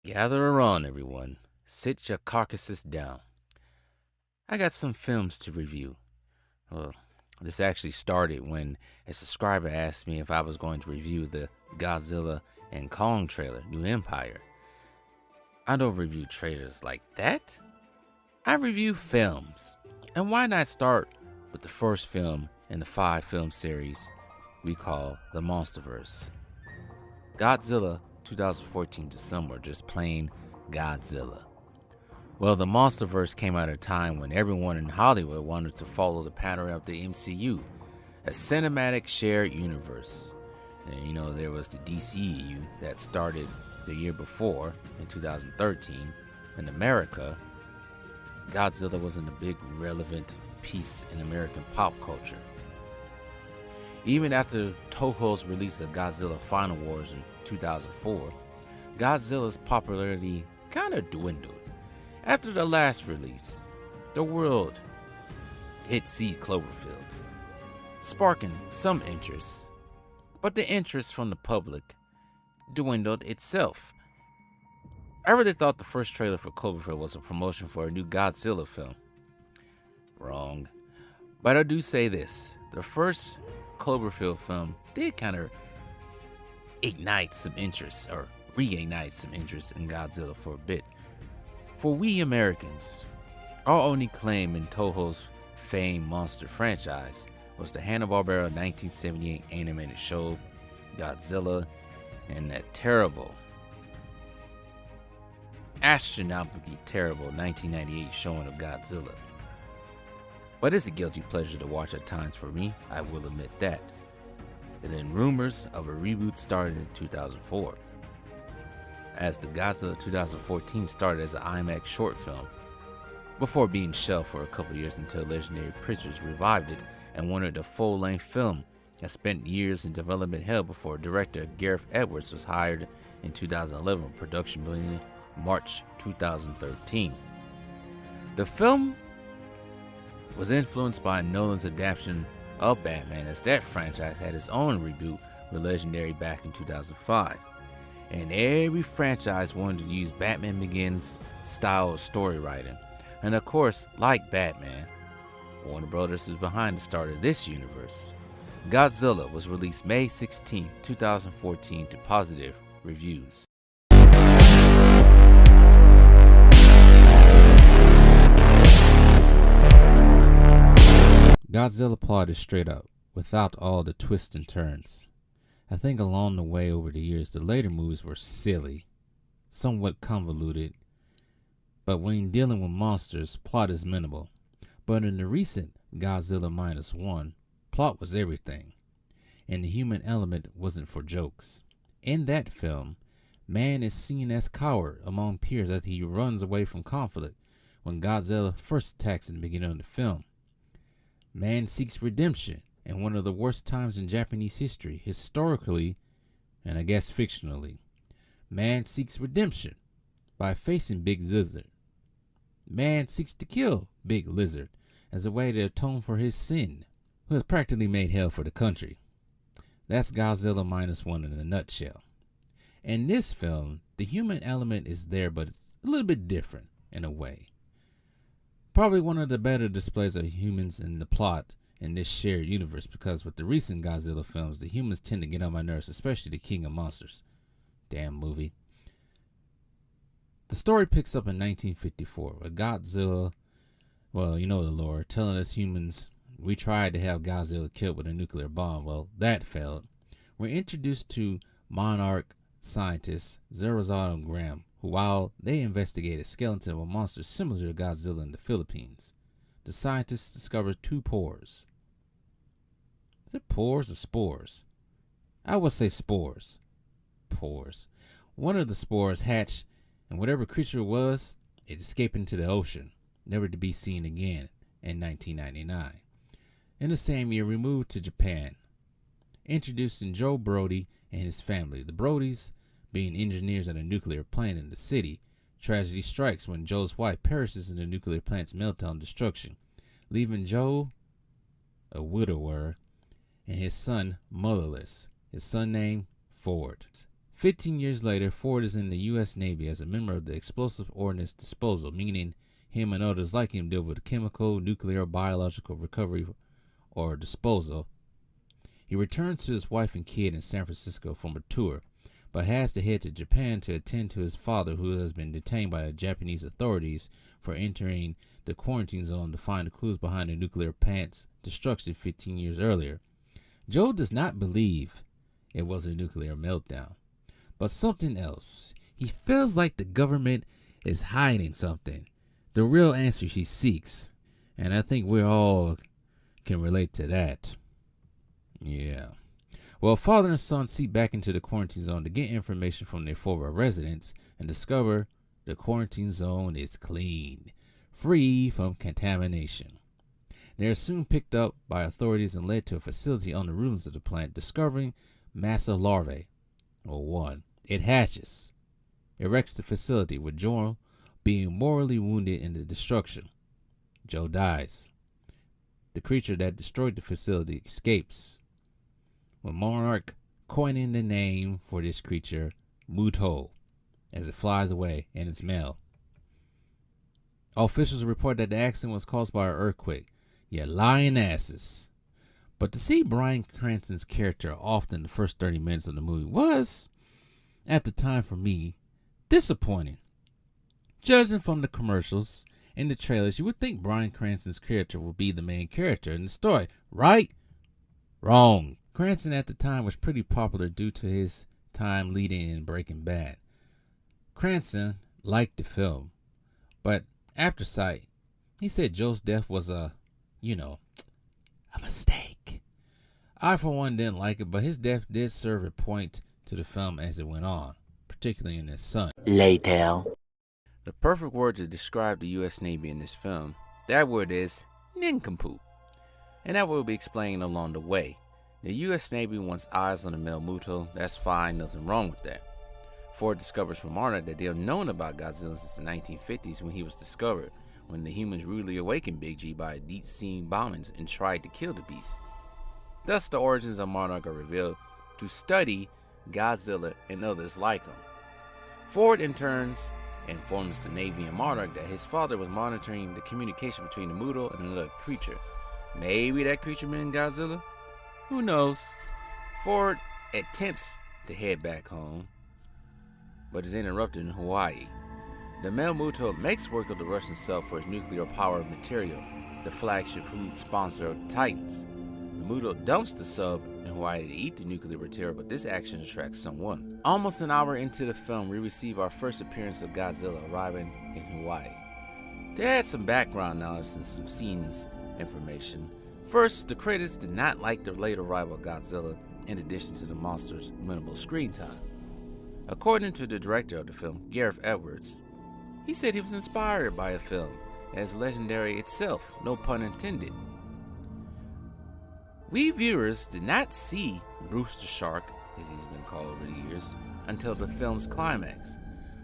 Gather around, everyone. Sit your carcasses down. I got some films to review. Well, this actually started when a subscriber asked me if I was going to review the Godzilla and Kong trailer, New Empire. I don't review trailers like that. I review films. And why not start with the first film in the 5-film series we call the Monsterverse? Godzilla 2014 December, just plain Godzilla. Well, the Monsterverse came at a time when everyone in Hollywood wanted to follow the pattern of the MCU, a cinematic shared universe. And there was the DCEU that started the year before, in 2013. In America, Godzilla wasn't a big relevant piece in American pop culture. Even after Toho's release of Godzilla Final Wars in 2004, Godzilla's popularity kind of dwindled. After the last release, the world did see Cloverfield, sparking some interest, but the interest from the public dwindled itself. I really thought the first trailer for Cloverfield was a promotion for a new Godzilla film. Wrong. But I do say this, the first Cloverfield film did kind of reignite some interest in Godzilla for a bit. For we Americans, our only claim in Toho's famed monster franchise was the Hanna-Barbera 1978 animated show Godzilla and that terrible, astronomically terrible 1998 showing of Godzilla. But it's a guilty pleasure to watch at times for me, I will admit that. And then rumors of a reboot started in 2004, as the Godzilla 2014 started as an IMAX short film, before being shelved for a couple years until Legendary Pictures revived it and wanted a full-length film that spent years in development hell before director Gareth Edwards was hired in 2011, production beginning March 2013. The film was influenced by Nolan's adaptation of Batman, as that franchise had its own reboot with Legendary back in 2005. And every franchise wanted to use Batman Begins style of story writing. And of course, like Batman, Warner Brothers is behind the start of this universe. Godzilla was released May 16, 2014 to positive reviews. Godzilla plot is straight up, without all the twists and turns. I think along the way over the years, the later movies were silly, somewhat convoluted, but when dealing with monsters, plot is minimal. But in the recent Godzilla -1, plot was everything, and the human element wasn't for jokes. In that film, man is seen as coward among peers as he runs away from conflict when Godzilla first attacks in the beginning of the film. Man seeks redemption in one of the worst times in Japanese history, historically, and I guess fictionally. Man seeks redemption by facing Big Lizard. Man seeks to kill Big Lizard as a way to atone for his sin, who has practically made hell for the country. That's Godzilla -1 in a nutshell. In this film, the human element is there, but it's a little bit different in a way. Probably one of the better displays of humans in the plot in this shared universe, because with the recent Godzilla films, the humans tend to get on my nerves, especially the King of Monsters. Damn movie. The story picks up in 1954 with Godzilla, well, you know the lore, telling us humans we tried to have Godzilla killed with a nuclear bomb. Well, that failed. We're introduced to monarch scientist Zerazado and Graham, who, while they investigate a skeleton of a monster similar to Godzilla in the Philippines, the scientists discover two pores. Is it pores or spores? I would say spores. Pores. One of the spores hatched, and whatever creature it was, it escaped into the ocean, never to be seen again, in 1999. In the same year, we moved to Japan, introducing Joe Brody and his family. The Brodys, being engineers at a nuclear plant in the city, tragedy strikes when Joe's wife perishes in the nuclear plant's meltdown destruction, leaving Joe a widower and his son motherless. His son named Ford. 15 years later, Ford is in the U.S. Navy as a member of the Explosive Ordnance Disposal, meaning him and others like him deal with chemical, nuclear, biological recovery or disposal. He returns to his wife and kid in San Francisco from a tour, but has to head to Japan to attend to his father, who has been detained by the Japanese authorities for entering the quarantine zone to find the clues behind the nuclear plant's destruction 15 years earlier. Joe does not believe it was a nuclear meltdown, but something else. He feels like the government is hiding something, the real answer he seeks, and I think we all can relate to that. Yeah. Well, father and son seep back into the quarantine zone to get information from their former residents and discover the quarantine zone is clean, free from contamination. They are soon picked up by authorities and led to a facility on the ruins of the plant, discovering massive larvae, or one. It hatches, erects the facility, with Joe being mortally wounded in the destruction. Joe dies. The creature that destroyed the facility escapes, with Monarch coining the name for this creature, Muto, as it flies away in its mail. Officials report that the accident was caused by an earthquake. You lying asses. But to see Bryan Cranston's character off in the first 30 minutes of the movie was, at the time for me, disappointing. Judging from the commercials and the trailers, you would think Bryan Cranston's character would be the main character in the story, right? Wrong. Cranston at the time was pretty popular due to his time leading in Breaking Bad. Cranston liked the film, but after sight, he said Joe's death was a mistake. I, for one, didn't like it, but his death did serve a point to the film as it went on, particularly in his son. Later. The perfect word to describe the U.S. Navy in this film, that word is nincompoop, and that will be explained along the way. The U.S. Navy wants eyes on the male Muto. That's fine, nothing wrong with that. Ford discovers from Monarch that they have known about Godzilla since the 1950s when he was discovered, when the humans rudely awakened Big G by deep-sea bombings and tried to kill the beast. Thus, the origins of Monarch are revealed to study Godzilla and others like him. Ford, in turn, informs the Navy and Monarch that his father was monitoring the communication between the Muto and another creature. Maybe that creature meant Godzilla? Who knows? Ford attempts to head back home, but is interrupted in Hawaii. The male Muto makes work of the Russian sub for its nuclear-powered material, the flagship food sponsor of the Titans. The Muto dumps the sub in Hawaii to eat the nuclear material, but this action attracts someone. Almost an hour into the film, we receive our first appearance of Godzilla arriving in Hawaii. To add some background knowledge and some scenes information, first, the critics did not like the late arrival of Godzilla, in addition to the monster's minimal screen time. According to the director of the film, Gareth Edwards, he said he was inspired by a film as legendary itself, no pun intended. We viewers did not see Bruce the Shark, as he's been called over the years, until the film's climax.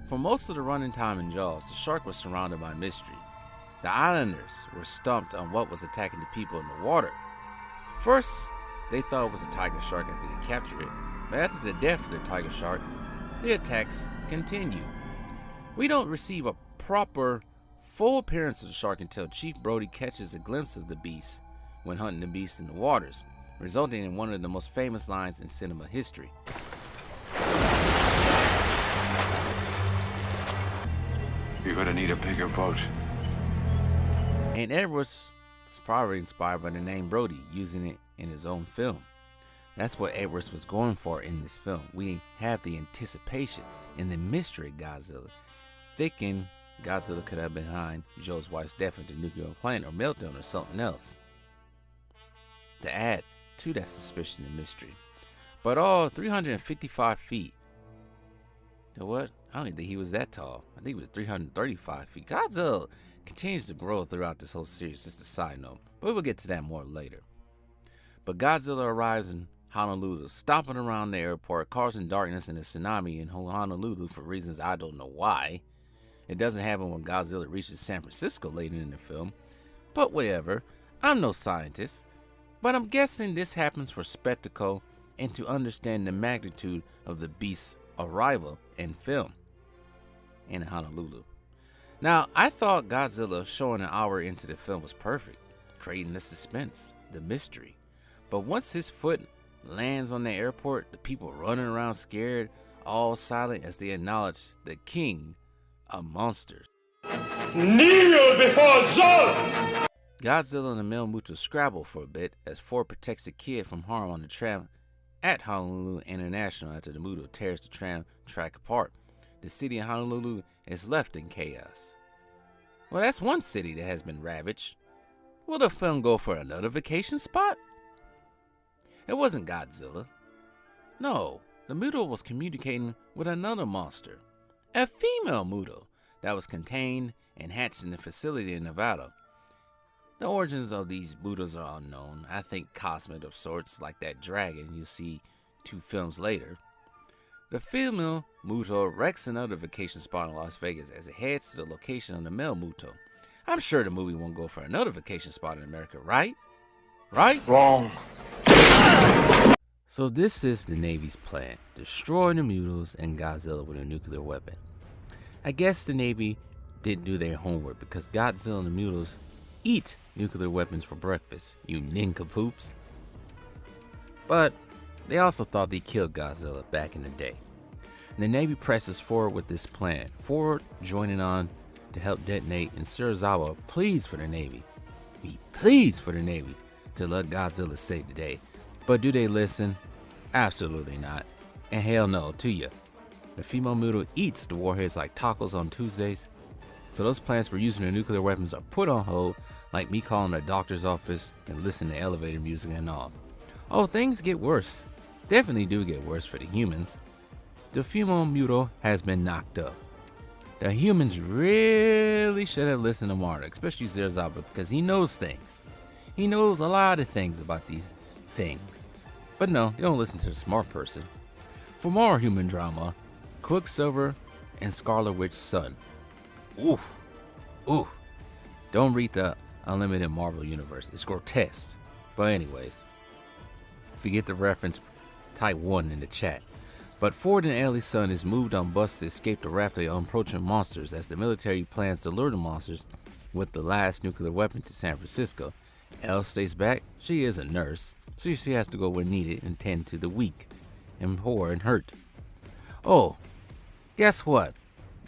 For most of the running time in Jaws, the shark was surrounded by mystery. The islanders were stumped on what was attacking the people in the water. First, they thought it was a tiger shark after they captured it, but after the death of the tiger shark, the attacks continue. We don't receive a proper, full appearance of the shark until Chief Brody catches a glimpse of the beast when hunting the beast in the waters, resulting in one of the most famous lines in cinema history. You're gonna need a bigger boat. And Edwards was probably inspired by the name Brody, using it in his own film. That's what Edwards was going for in this film. We have the anticipation and the mystery of Godzilla, thinking Godzilla could have been behind Joe's wife's death at the nuclear plant or meltdown or something else, to add to that suspicion and mystery. But all 355 feet. You know what? I don't even think he was that tall. I think he was 335 feet. Godzilla continues to grow throughout this whole series, just a side note. But we'll get to that more later. But Godzilla arrives in Honolulu, stomping around the airport, causing darkness and a tsunami in Honolulu for reasons I don't know why. It doesn't happen when Godzilla reaches San Francisco later in the film. But whatever. I'm no scientist. But I'm guessing this happens for spectacle and to understand the magnitude of the beast's arrival and film in Honolulu. Now, I thought Godzilla showing an hour into the film was perfect, creating the suspense, the mystery. But once his foot lands on the airport, the people running around scared, all silent as they acknowledge the king of monsters. Kneel before Zod! Godzilla and the male Muto scrabble for a bit as Ford protects the kid from harm on the tram at Honolulu International after the Muto tears the tram track apart. The city of Honolulu is left in chaos. Well, that's one city that has been ravaged. Will the film go for another vacation spot? It wasn't Godzilla. No, the Muto was communicating with another monster, a female Muto that was contained and hatched in the facility in Nevada. The origins of these Mutos are unknown. I think cosmic of sorts, like that dragon you see 2 films later. The female Muto wrecks another vacation spot in Las Vegas as it heads to the location of the male Muto. I'm sure the movie won't go for another vacation spot in America, right? Right? Wrong. So this is the Navy's plan, destroy the Mutos and Godzilla with a nuclear weapon. I guess the Navy didn't do their homework because Godzilla and the Mutos eat nuclear weapons for breakfast, you nincompoops. But they also thought they killed Godzilla back in the day. And the Navy presses forward with this plan, Ford joining on to help detonate, and Serizawa pleads for the Navy. He pleads for the Navy to let Godzilla save the day. But do they listen? Absolutely not. And hell no to ya. The female Muto eats the warheads like tacos on Tuesdays. So those plans for using the nuclear weapons are put on hold, like me calling the doctor's office and listening to elevator music and all. Oh, things get worse. Definitely do get worse for the humans. The female Muto has been knocked up. The humans really should have listened to Marta, especially Serizawa, because he knows things. He knows a lot of things about these things. But no, they don't listen to the smart person. For more human drama, Quicksilver and Scarlet Witch's son. Oof. Oof. Don't read the Unlimited Marvel Universe. It's grotesque. But anyways, if you get the reference, type 1 in the chat. But Ford and Ellie's son is moved on bus to escape the raft of approaching monsters as the military plans to lure the monsters with the last nuclear weapon to San Francisco. Elle stays back. She is a nurse, so she has to go where needed and tend to the weak and poor and hurt. Oh, guess what?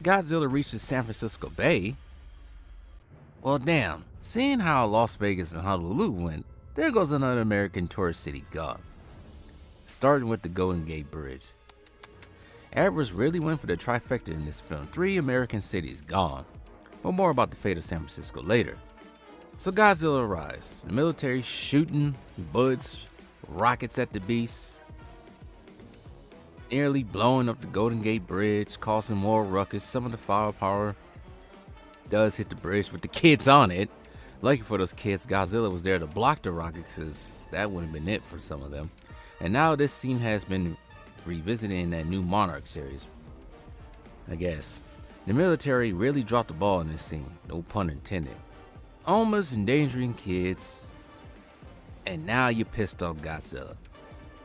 Godzilla reaches San Francisco Bay. Well, damn, seeing how Las Vegas and Honolulu went, there goes another American tourist city gone. Starting with the Golden Gate Bridge. Avers really went for the trifecta in this film. 3 American cities gone. But more about the fate of San Francisco later. So Godzilla arrives. The military shooting bullets, rockets at the beast, nearly blowing up the Golden Gate Bridge, causing more ruckus. Some of the firepower does hit the bridge with the kids on it. Lucky for those kids, Godzilla was there to block the rockets, because that would have been it for some of them. And now this scene has been revisited in that new Monarch series, I guess. The military really dropped the ball in this scene, no pun intended. Almost endangering kids, and now you pissed off Godzilla.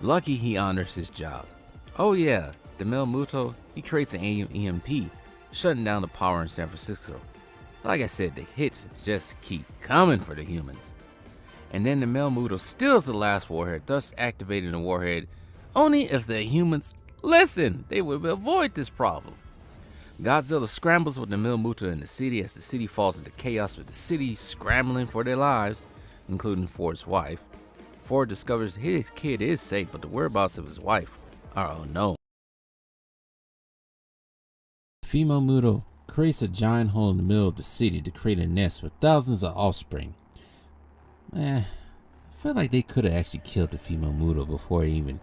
Lucky he honors his job. Oh yeah, the male Muto, he creates an EMP, shutting down the power in San Francisco. Like I said, the hits just keep coming for the humans. And then the male Muto steals the last warhead, thus activating the warhead only if the humans listen. They would avoid this problem. Godzilla scrambles with the male Muto in the city as the city falls into chaos with the city scrambling for their lives, including Ford's wife. Ford discovers his kid is safe, but the whereabouts of his wife are unknown. Female Muto creates a giant hole in the middle of the city to create a nest with thousands of offspring. I feel like they could have actually killed the female Muto before it even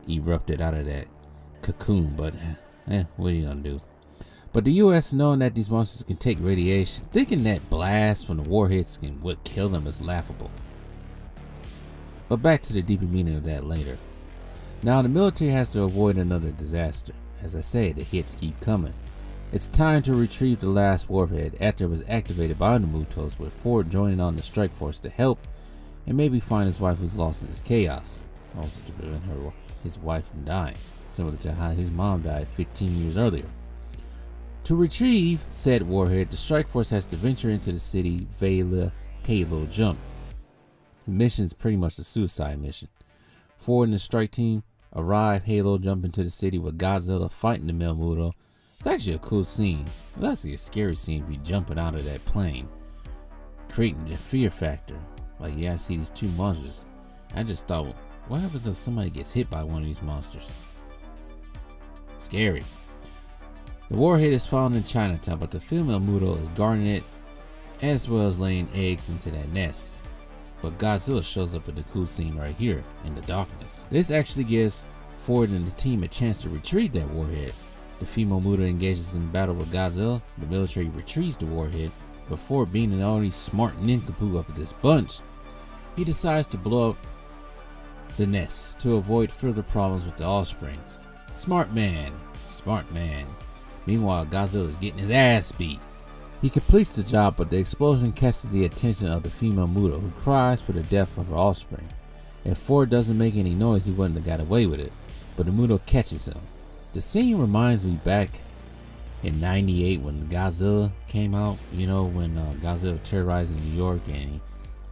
erupted out of that cocoon, but what are you gonna do? But the US, knowing that these monsters can take radiation, thinking that blast from the warheads would kill them is laughable. But back to the deeper meaning of that later. Now the military has to avoid another disaster. As I say, the hits keep coming. It's time to retrieve the last warhead after it was activated by the Mutos, with Ford joining on the strike force to help and maybe find his wife who's lost in this chaos, also to prevent his wife from dying. similar to how his mom died 15 years earlier. To retrieve said warhead, the strike force has to venture into the city via Halo Jump. The mission is pretty much a suicide mission. Ford and the strike team arrive, Halo Jump into the city with Godzilla fighting the Melmuto. It's actually a cool scene. It's actually a scary scene if you're jumping out of that plane, creating the fear factor. Like, yeah, I see these two monsters. I just thought, what happens if somebody gets hit by one of these monsters? Scary. The warhead is found in Chinatown, but the female Muto is guarding it as well as laying eggs into that nest. But Godzilla shows up in the cool scene right here in the darkness. This actually gives Ford and the team a chance to retrieve that warhead. The female Muto engages in battle with Godzilla. The military retrieves the warhead, but Ford, being an already smart nincompoop up at this bunch, he decides to blow up the nest to avoid further problems with the offspring. Smart man. Smart man. Meanwhile, Godzilla is getting his ass beat. He completes the job, but the explosion catches the attention of the female Muto, who cries for the death of her offspring. If Ford doesn't make any noise, he wouldn't have got away with it, but the Muto catches him. The scene reminds me back in '98 when Godzilla came out, you know, when Godzilla terrorizing New York and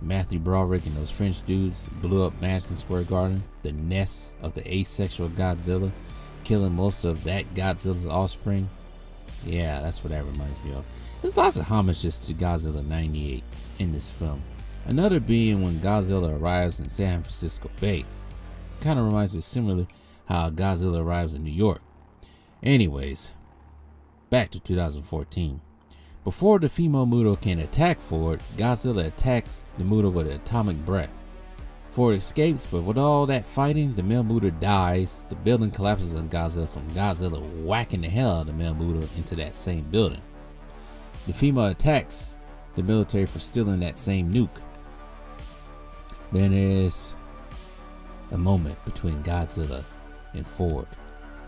Matthew Broderick and those French dudes blew up Madison Square Garden, the nest of the asexual Godzilla, killing most of that Godzilla's offspring. Yeah, that's what that reminds me of. There's lots of homages to Godzilla '98 in this film. Another being when Godzilla arrives in San Francisco Bay. Kind of reminds me similarly how Godzilla arrives in New York. Anyways, back to 2014. Before the female Muto can attack Ford, Godzilla attacks the Muto with an atomic breath. Ford escapes, but with all that fighting, the male Muto dies. The building collapses on Godzilla from Godzilla whacking the hell out of the male Muto into that same building. The female attacks the military for stealing that same nuke. Then there's a moment between Godzilla and Ford.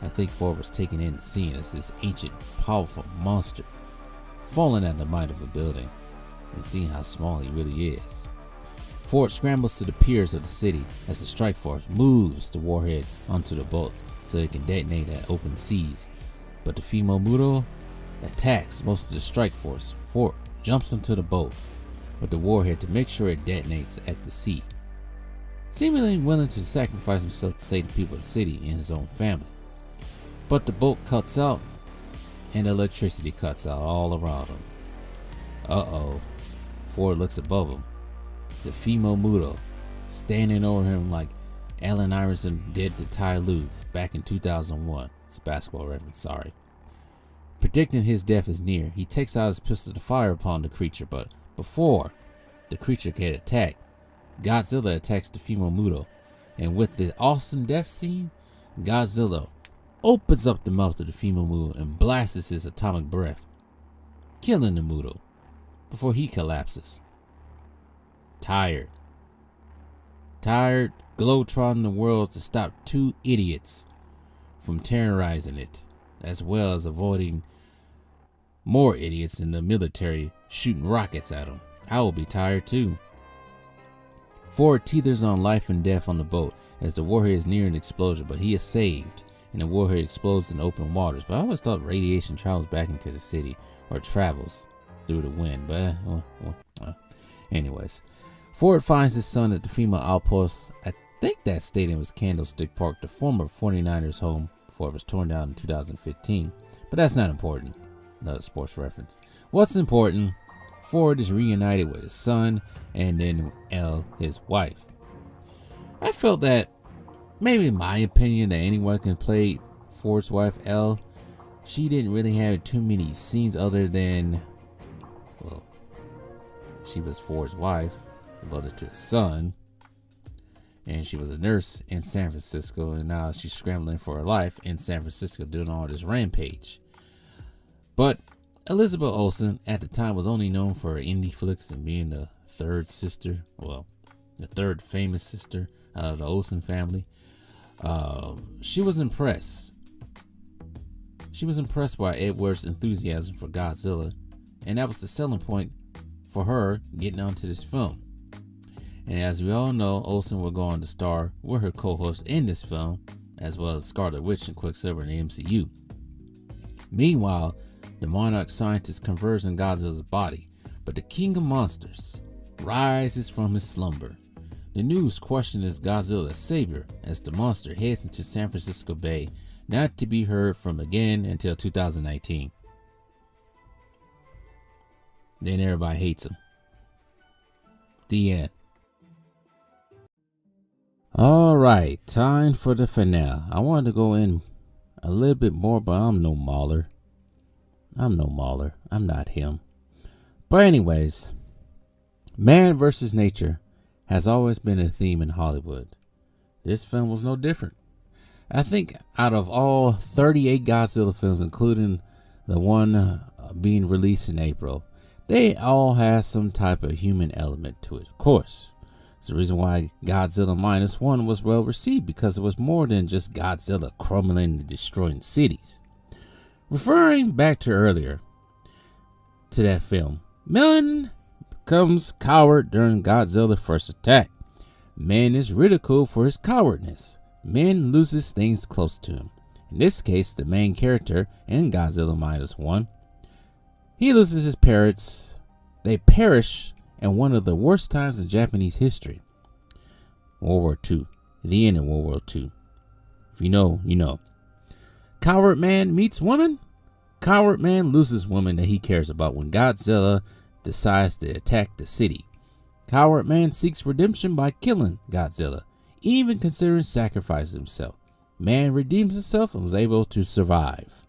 I think Ford was taken in the scene as this ancient, powerful monster falling at the might of a building and seeing how small he really is. Ford scrambles to the piers of the city as the strike force moves the warhead onto the boat so it can detonate at open seas. But the female Muto attacks most of the strike force. Ford jumps into the boat with the warhead to make sure it detonates at the sea, seemingly willing to sacrifice himself to save the people of the city and his own family. But the boat cuts out and the electricity cuts out all around him. Uh-oh. Ford looks above him. The female Muto standing over him like Allen Iverson did to Ty Lue back in 2001. It's a basketball reference, sorry. Predicting his death is near, he takes out his pistol to fire upon the creature, but before the creature can attack, Godzilla attacks the female Muto, and with the awesome death scene, Godzilla opens up the mouth of the female Muto and blasts his atomic breath, killing the Muto before he collapses. Tired, globetrotting the world to stop two idiots from terrorizing it, as well as avoiding more idiots in the military shooting rockets at him. I will be tired too. Ford teeters on life and death on the boat as the warhead is near an explosion, but he is saved and the warhead explodes in open waters. But I always thought radiation travels back into the city or travels through the wind. But anyways, Ford finds his son at the female outpost. I think that stadium was Candlestick Park, the former 49ers home before it was torn down in 2015. But that's not important. Another sports reference. What's important? Ford is reunited with his son and then Elle, his wife. I felt that, maybe in my opinion, that anyone can play Ford's wife, Elle. She didn't really have too many scenes other than, well, she was Ford's wife, mother to his son, and she was a nurse in San Francisco, and now she's scrambling for her life in San Francisco doing all this rampage. But Elizabeth Olsen at the time was only known for her indie flicks and being the third sister, well, the third famous sister out of the Olsen family. She was impressed. She was impressed by Edward's enthusiasm for Godzilla, and that was the selling point for her getting onto this film. And as we all know, Olsen will go on to star with her co-host in this film as well as Scarlet Witch and Quicksilver in the MCU. Meanwhile, the Monarch scientist converges in Godzilla's body, but the King of Monsters rises from his slumber. The news questions Godzilla's savior as the monster heads into San Francisco Bay, not to be heard from again until 2019. Then everybody hates him. The end. Alright, time for the finale. I wanted to go in a little bit more, but I'm no mauler. I'm not him. But anyways, man versus nature has always been a theme in Hollywood. This film was no different. I think out of all 38 Godzilla films, including the one being released in April, they all have some type of human element to it. Of course, it's the reason why Godzilla -1 was well received, because it was more than just Godzilla crumbling and destroying cities. Referring back to earlier to that film, Millen becomes coward during Godzilla's first attack. Man is ridiculed for his cowardness. Man loses things close to him. In this case, the main character in Godzilla -1, he loses his parents. They perish in one of the worst times in Japanese history. World War II. The end of World War II. If you know, you know. Coward man meets woman. Coward man loses woman that he cares about when Godzilla decides to attack the city. Coward man seeks redemption by killing Godzilla, even considering sacrificing himself. Man redeems himself and was able to survive.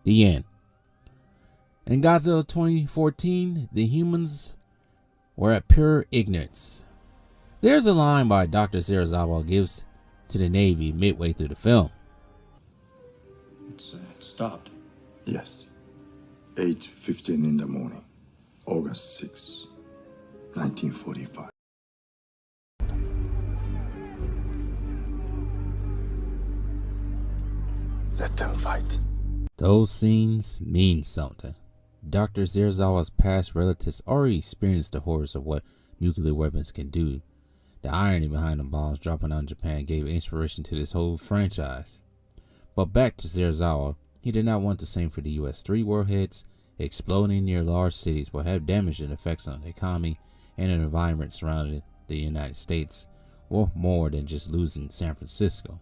The end. In Godzilla 2014, the humans were at pure ignorance. There's a line by Dr. Serizawa gives to the Navy midway through the film. It's stopped. Yes. 8:15 in the morning, August 6, 1945. Let them fight. Those scenes mean something. Dr. Serizawa's past relatives already experienced the horrors of what nuclear weapons can do. The irony behind the bombs dropping on Japan gave inspiration to this whole franchise. But back to Serizawa, he did not want the same for the US. 3 warheads exploding near large cities will have damaging effects on the economy and the environment surrounding the United States, worth more than just losing San Francisco.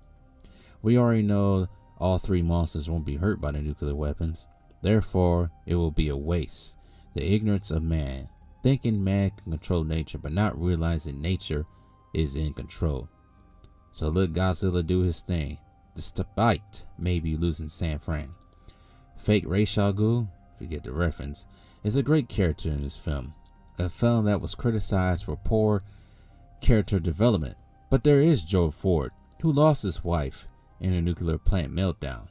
We already know all 3 monsters won't be hurt by the nuclear weapons. Therefore, it will be a waste. The ignorance of man, thinking man can control nature, but not realizing nature is in control. So let Godzilla do his thing, despite maybe losing San Fran. Fake Ra's al Ghul, if you get the reference, is a great character in this film. A film that was criticized for poor character development. But there is Joe Ford, who lost his wife in a nuclear plant meltdown.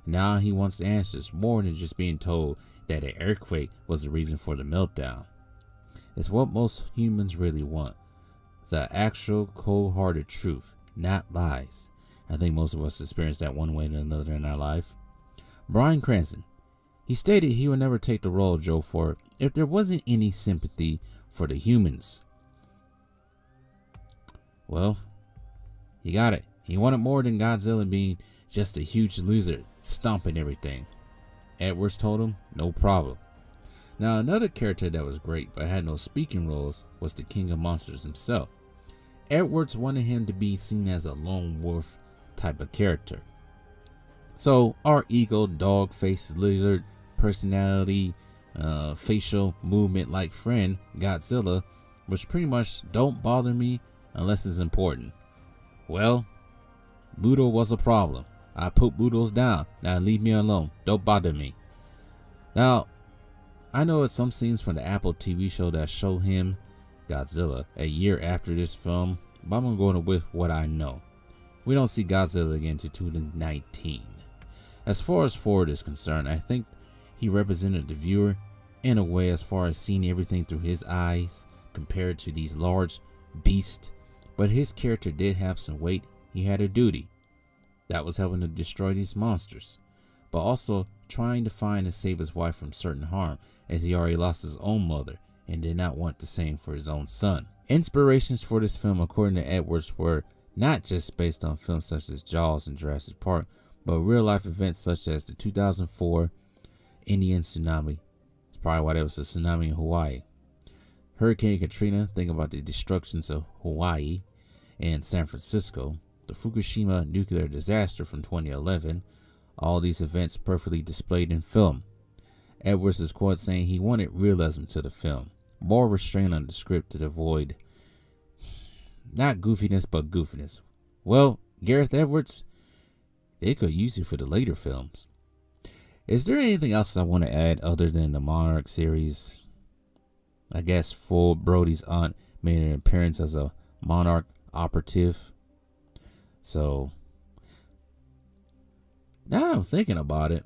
Now he wants answers, more than just being told that an earthquake was the reason for the meltdown. It's what most humans really want. The actual cold-hearted truth, not lies. I think most of us experience that one way or another in our life. Bryan Cranston, he stated he would never take the role of Joe Ford if there wasn't any sympathy for the humans. Well, he got it. He wanted more than Godzilla being just a huge lizard stomping everything. Edwards told him, no problem. Now another character that was great but had no speaking roles was the King of Monsters himself. Edwards wanted him to be seen as a lone wolf type of character. So our ego, dog faces, lizard personality, facial movement like friend Godzilla was pretty much don't bother me unless it's important. Well, Budo was a problem. I put Budos down. Now leave me alone. Don't bother me. Now, I know it's some scenes from the Apple TV show that show him, Godzilla, a year after this film, but I'm going to go with what I know. We don't see Godzilla again until 2019. As far as Ford is concerned, I think he represented the viewer in a way as far as seeing everything through his eyes compared to these large beasts, but his character did have some weight. He had a duty. That was helping to destroy these monsters, but also trying to find and save his wife from certain harm, as he already lost his own mother and did not want the same for his own son. Inspirations for this film, according to Edwards, were not just based on films such as Jaws and Jurassic Park, but real life events such as the 2004 Indian tsunami. It's probably why there was a tsunami in Hawaii. Hurricane Katrina, think about the destructions of Hawaii and San Francisco. The Fukushima nuclear disaster from 2011. All these events perfectly displayed in film. Edwards is quoted saying he wanted realism to the film, more restraint on the script to avoid not goofiness but goofiness. Well, Gareth Edwards, they could use you for the later films. Is there anything else I want to add other than the Monarch series? I guess Full Brody's aunt made an appearance as a Monarch operative. So now I'm thinking about it,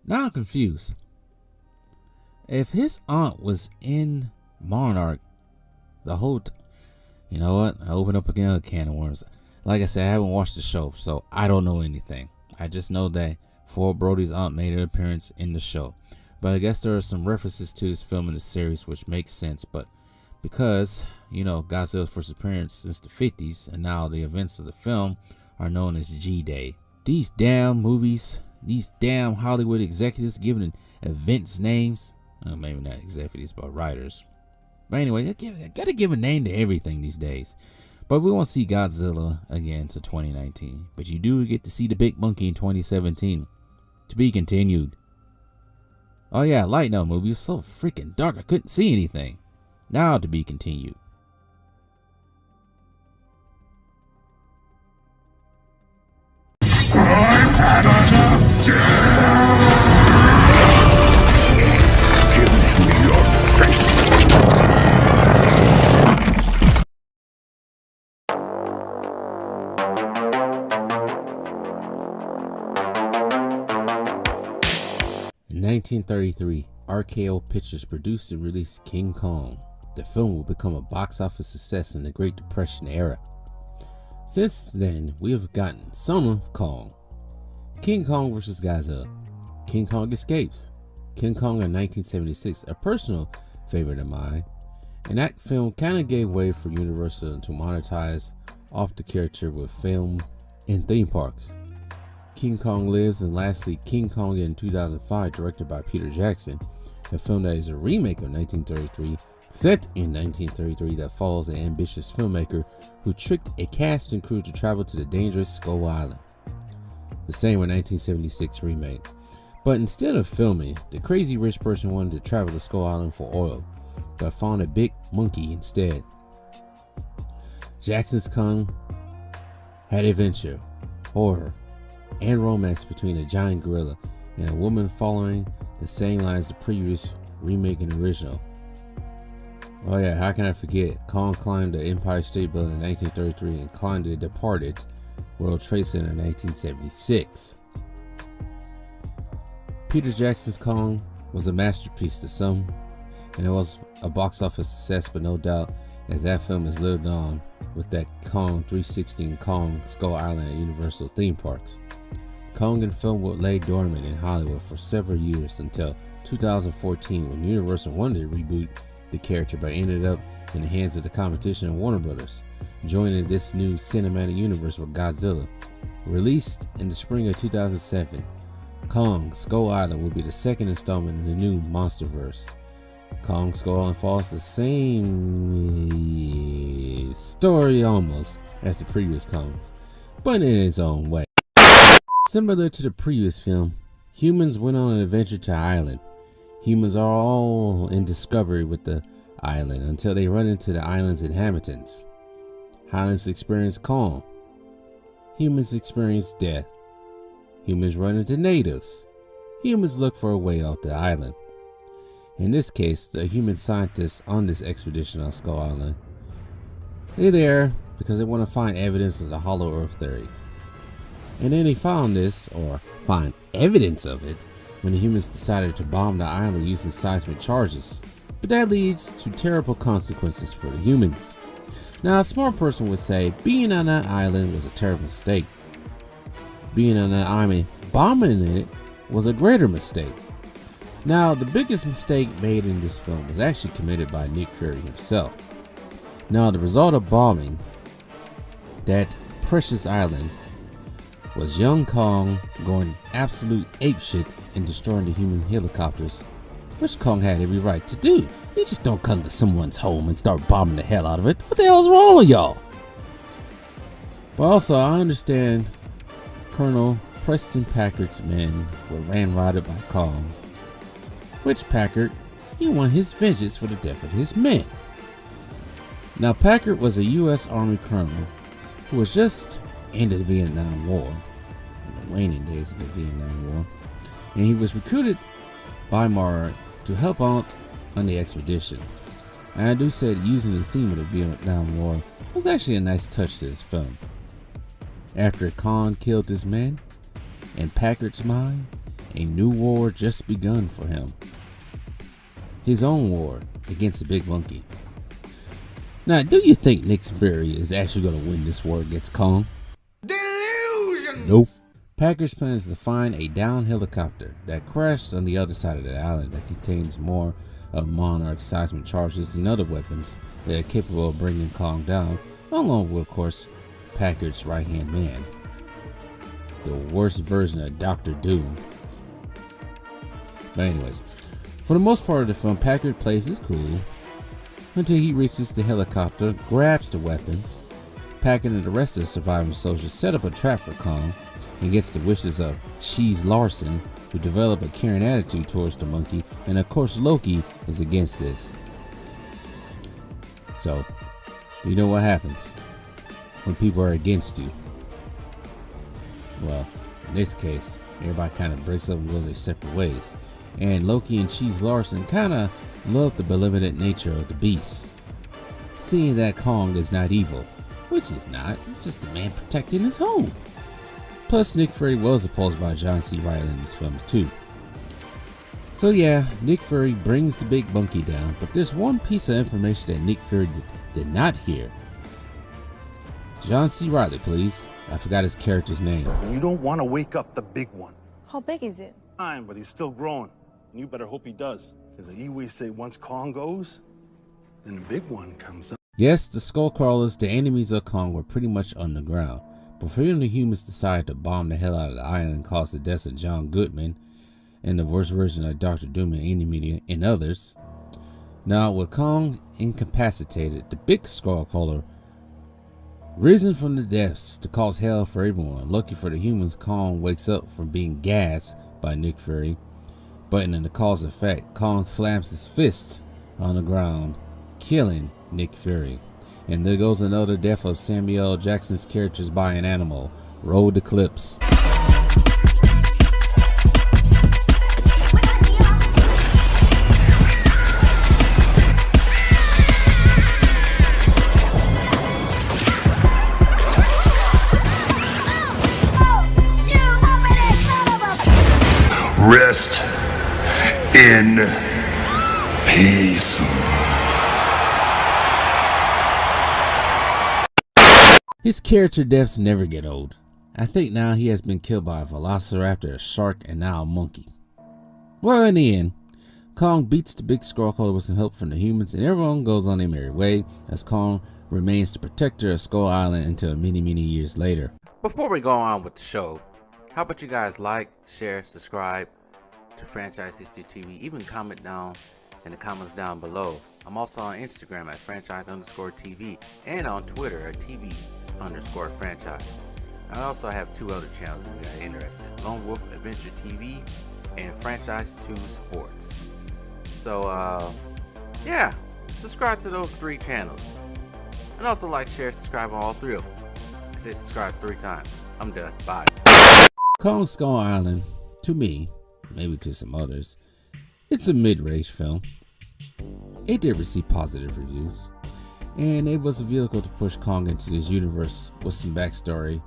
now I'm confused. If his aunt was in Monarch the whole you know what? I open up another can of worms. Like I said, I haven't watched the show, so I don't know anything. I just know that Ford Brody's aunt made an appearance in the show. But I guess there are some references to this film in the series, which makes sense. But because, you know, Godzilla's first appearance since the 50s, and now the events of the film are known as G-Day. These damn movies, these damn Hollywood executives giving events names. Well, maybe not executives, but writers. But anyway, I gotta give a name to everything these days. But we won't see Godzilla again till 2019. But you do get to see the big monkey in 2017. To be continued. Oh yeah, Light Note movie was so freaking dark I couldn't see anything. Now to be continued. In 1933, RKO Pictures produced and released King Kong. The film would become a box office success in the Great Depression era. Since then, we have gotten Son of Kong, King Kong vs. Godzilla, King Kong Escapes, King Kong in 1976, a personal favorite of mine, and that film kind of gave way for Universal to monetize off the character with film and theme parks. King Kong Lives, and lastly King Kong in 2005, directed by Peter Jackson, a film that is a remake of 1933, set in 1933, that follows an ambitious filmmaker who tricked a cast and crew to travel to the dangerous Skull Island. The same with 1976 remake. But instead of filming, the crazy rich person wanted to travel to Skull Island for oil, but found a big monkey instead. Jackson's Kong had adventure, horror, and romance between a giant gorilla and a woman, following the same lines as the previous remake and original. Oh yeah, how can I forget? Kong climbed the Empire State Building in 1933 and climbed the departed World Trade Center in 1976. Peter Jackson's Kong was a masterpiece to some, and it was a box office success, but no doubt, as that film has lived on with that Kong 316 Kong Skull Island at Universal theme parks. Kong and film would lay dormant in Hollywood for several years until 2014, when Universal wanted to reboot the character, but ended up in the hands of the competition of Warner Brothers, joining this new cinematic universe with Godzilla. Released in the spring of 2007, Kong Skull Island will be the second installment in the new Monsterverse. Kong Skull Island follows the same story almost as the previous Kongs, but in its own way. Similar to the previous film, humans went on an adventure to Island. Humans are all in discovery with the island until they run into the island's inhabitants. Highlands experience calm. Humans experience death. Humans run into natives. Humans look for a way off the island. In this case, the human scientists on this expedition on Skull Island, they're there because they want to find evidence of the Hollow Earth theory. And then they found this, or find evidence of it, when the humans decided to bomb the island using seismic charges. But that leads to terrible consequences for the humans. Now, a smart person would say being on that island was a terrible mistake. Being on that island, bombing it, was a greater mistake. Now, the biggest mistake made in this film was actually committed by Nick Fury himself. Now, the result of bombing that precious island was young Kong going absolute apeshit and destroying the human helicopters, which Kong had every right to do. You just don't come to someone's home and start bombing the hell out of it. What the hell's wrong with y'all? But also, I understand Colonel Preston Packard's men were ran-rotted by Kong, which Packard, he wanted his vengeance for the death of his men. Now, Packard was a U.S. Army colonel who was just in the Vietnam War, in the waning days of the Vietnam War, and he was recruited by Monarch to help out on the expedition. And I do say that using the theme of the Vietnam War was actually a nice touch to this film. After Kong killed his men, in Packard's mind, a new war just begun for him. His own war against the Big Monkey. Now, do you think Nick Fury is actually going to win this war against Kong? Delusion! Nope. Packard's plan is to find a downed helicopter that crashed on the other side of the island that contains more of Monarch's seismic charges and other weapons that are capable of bringing Kong down, along with, of course, Packard's right-hand man, the worst version of Dr. Doom. But anyways, for the most part of the film, Packard plays his cool until he reaches the helicopter, grabs the weapons. Packard and the rest of the surviving soldiers set up a trap for Kong and gets the wishes of Cheese Larson, who develop a caring attitude towards the monkey, and of course Loki is against this. So, you know what happens when people are against you? Well, in this case, everybody kind of breaks up and goes their separate ways. And Loki and Cheese Larson kind of love the benevolent nature of the beast, seeing that Kong is not evil, which he's not. He's just a man protecting his home. Plus, Nick Fury was opposed by John C. Reilly in this film too. So yeah, Nick Fury brings the big monkey down, but there's one piece of information that Nick Fury did not hear. John C. Reilly, please. I forgot his character's name. You don't want to wake up the big one. How big is it? Fine, but he's still growing. And you better hope he does. Because the Iwi say once Kong goes, then the big one comes up. Yes, the Skullcrawlers, the enemies of Kong, were pretty much underground. Before the humans decided to bomb the hell out of the island and cause the deaths of John Goodman and the worst version of Dr. Doom and Andy Media and others. Now, with Kong incapacitated, the big Skullcrawler risen from the depths to cause hell for everyone. Lucky for the humans, Kong wakes up from being gassed by Nick Fury. But in the cause effect, Kong slams his fists on the ground, killing Nick Fury. And there goes another death of Samuel L. Jackson's characters by an animal. Roll the clips. Rest in peace. His character deaths never get old. I think now he has been killed by a velociraptor, a shark, and now a monkey. Well, in the end, Kong beats the big Skullcrawler with some help from the humans, and everyone goes on their merry way as Kong remains the protector of Skull Island until many, many years later. Before we go on with the show, how about you guys like, share, subscribe to Franchise History TV, even comment down in the comments down below. I'm also on Instagram at franchise_TV and on Twitter at TV_franchise. I also have two other channels if you are interested: Lone Wolf Adventure TV and Franchise 2 Sports. So yeah, subscribe to those three channels. And also like, share, subscribe on all three of them. I say subscribe 3 times. I'm done. Bye. Kong Skull Island, to me, maybe to some others, it's a mid-range film. It did receive positive reviews, and it was a vehicle to push Kong into this universe with some backstory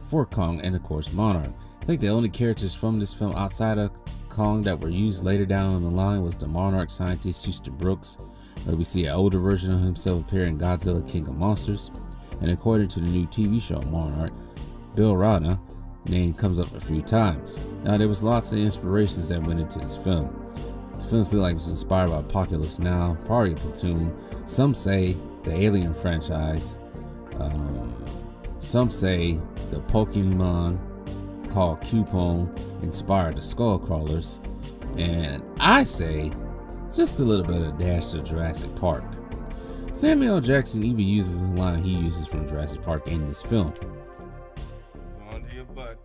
for Kong and of course Monarch. I think the only characters from this film outside of Kong that were used later down the line was the Monarch scientist Houston Brooks, where we see an older version of himself appear in Godzilla King of Monsters, and according to the new TV show Monarch, Bill Rana name comes up a few times. Now, there was lots of inspirations that went into this film. This film seems like it was inspired by Apocalypse Now, probably Platoon. Some say the Alien franchise. Some say the Pokemon called Cupone inspired the Skullcrawlers. And I say just a little bit of dash of Jurassic Park. Samuel L. Jackson even uses the line he uses from Jurassic Park in this film. Onto your butt.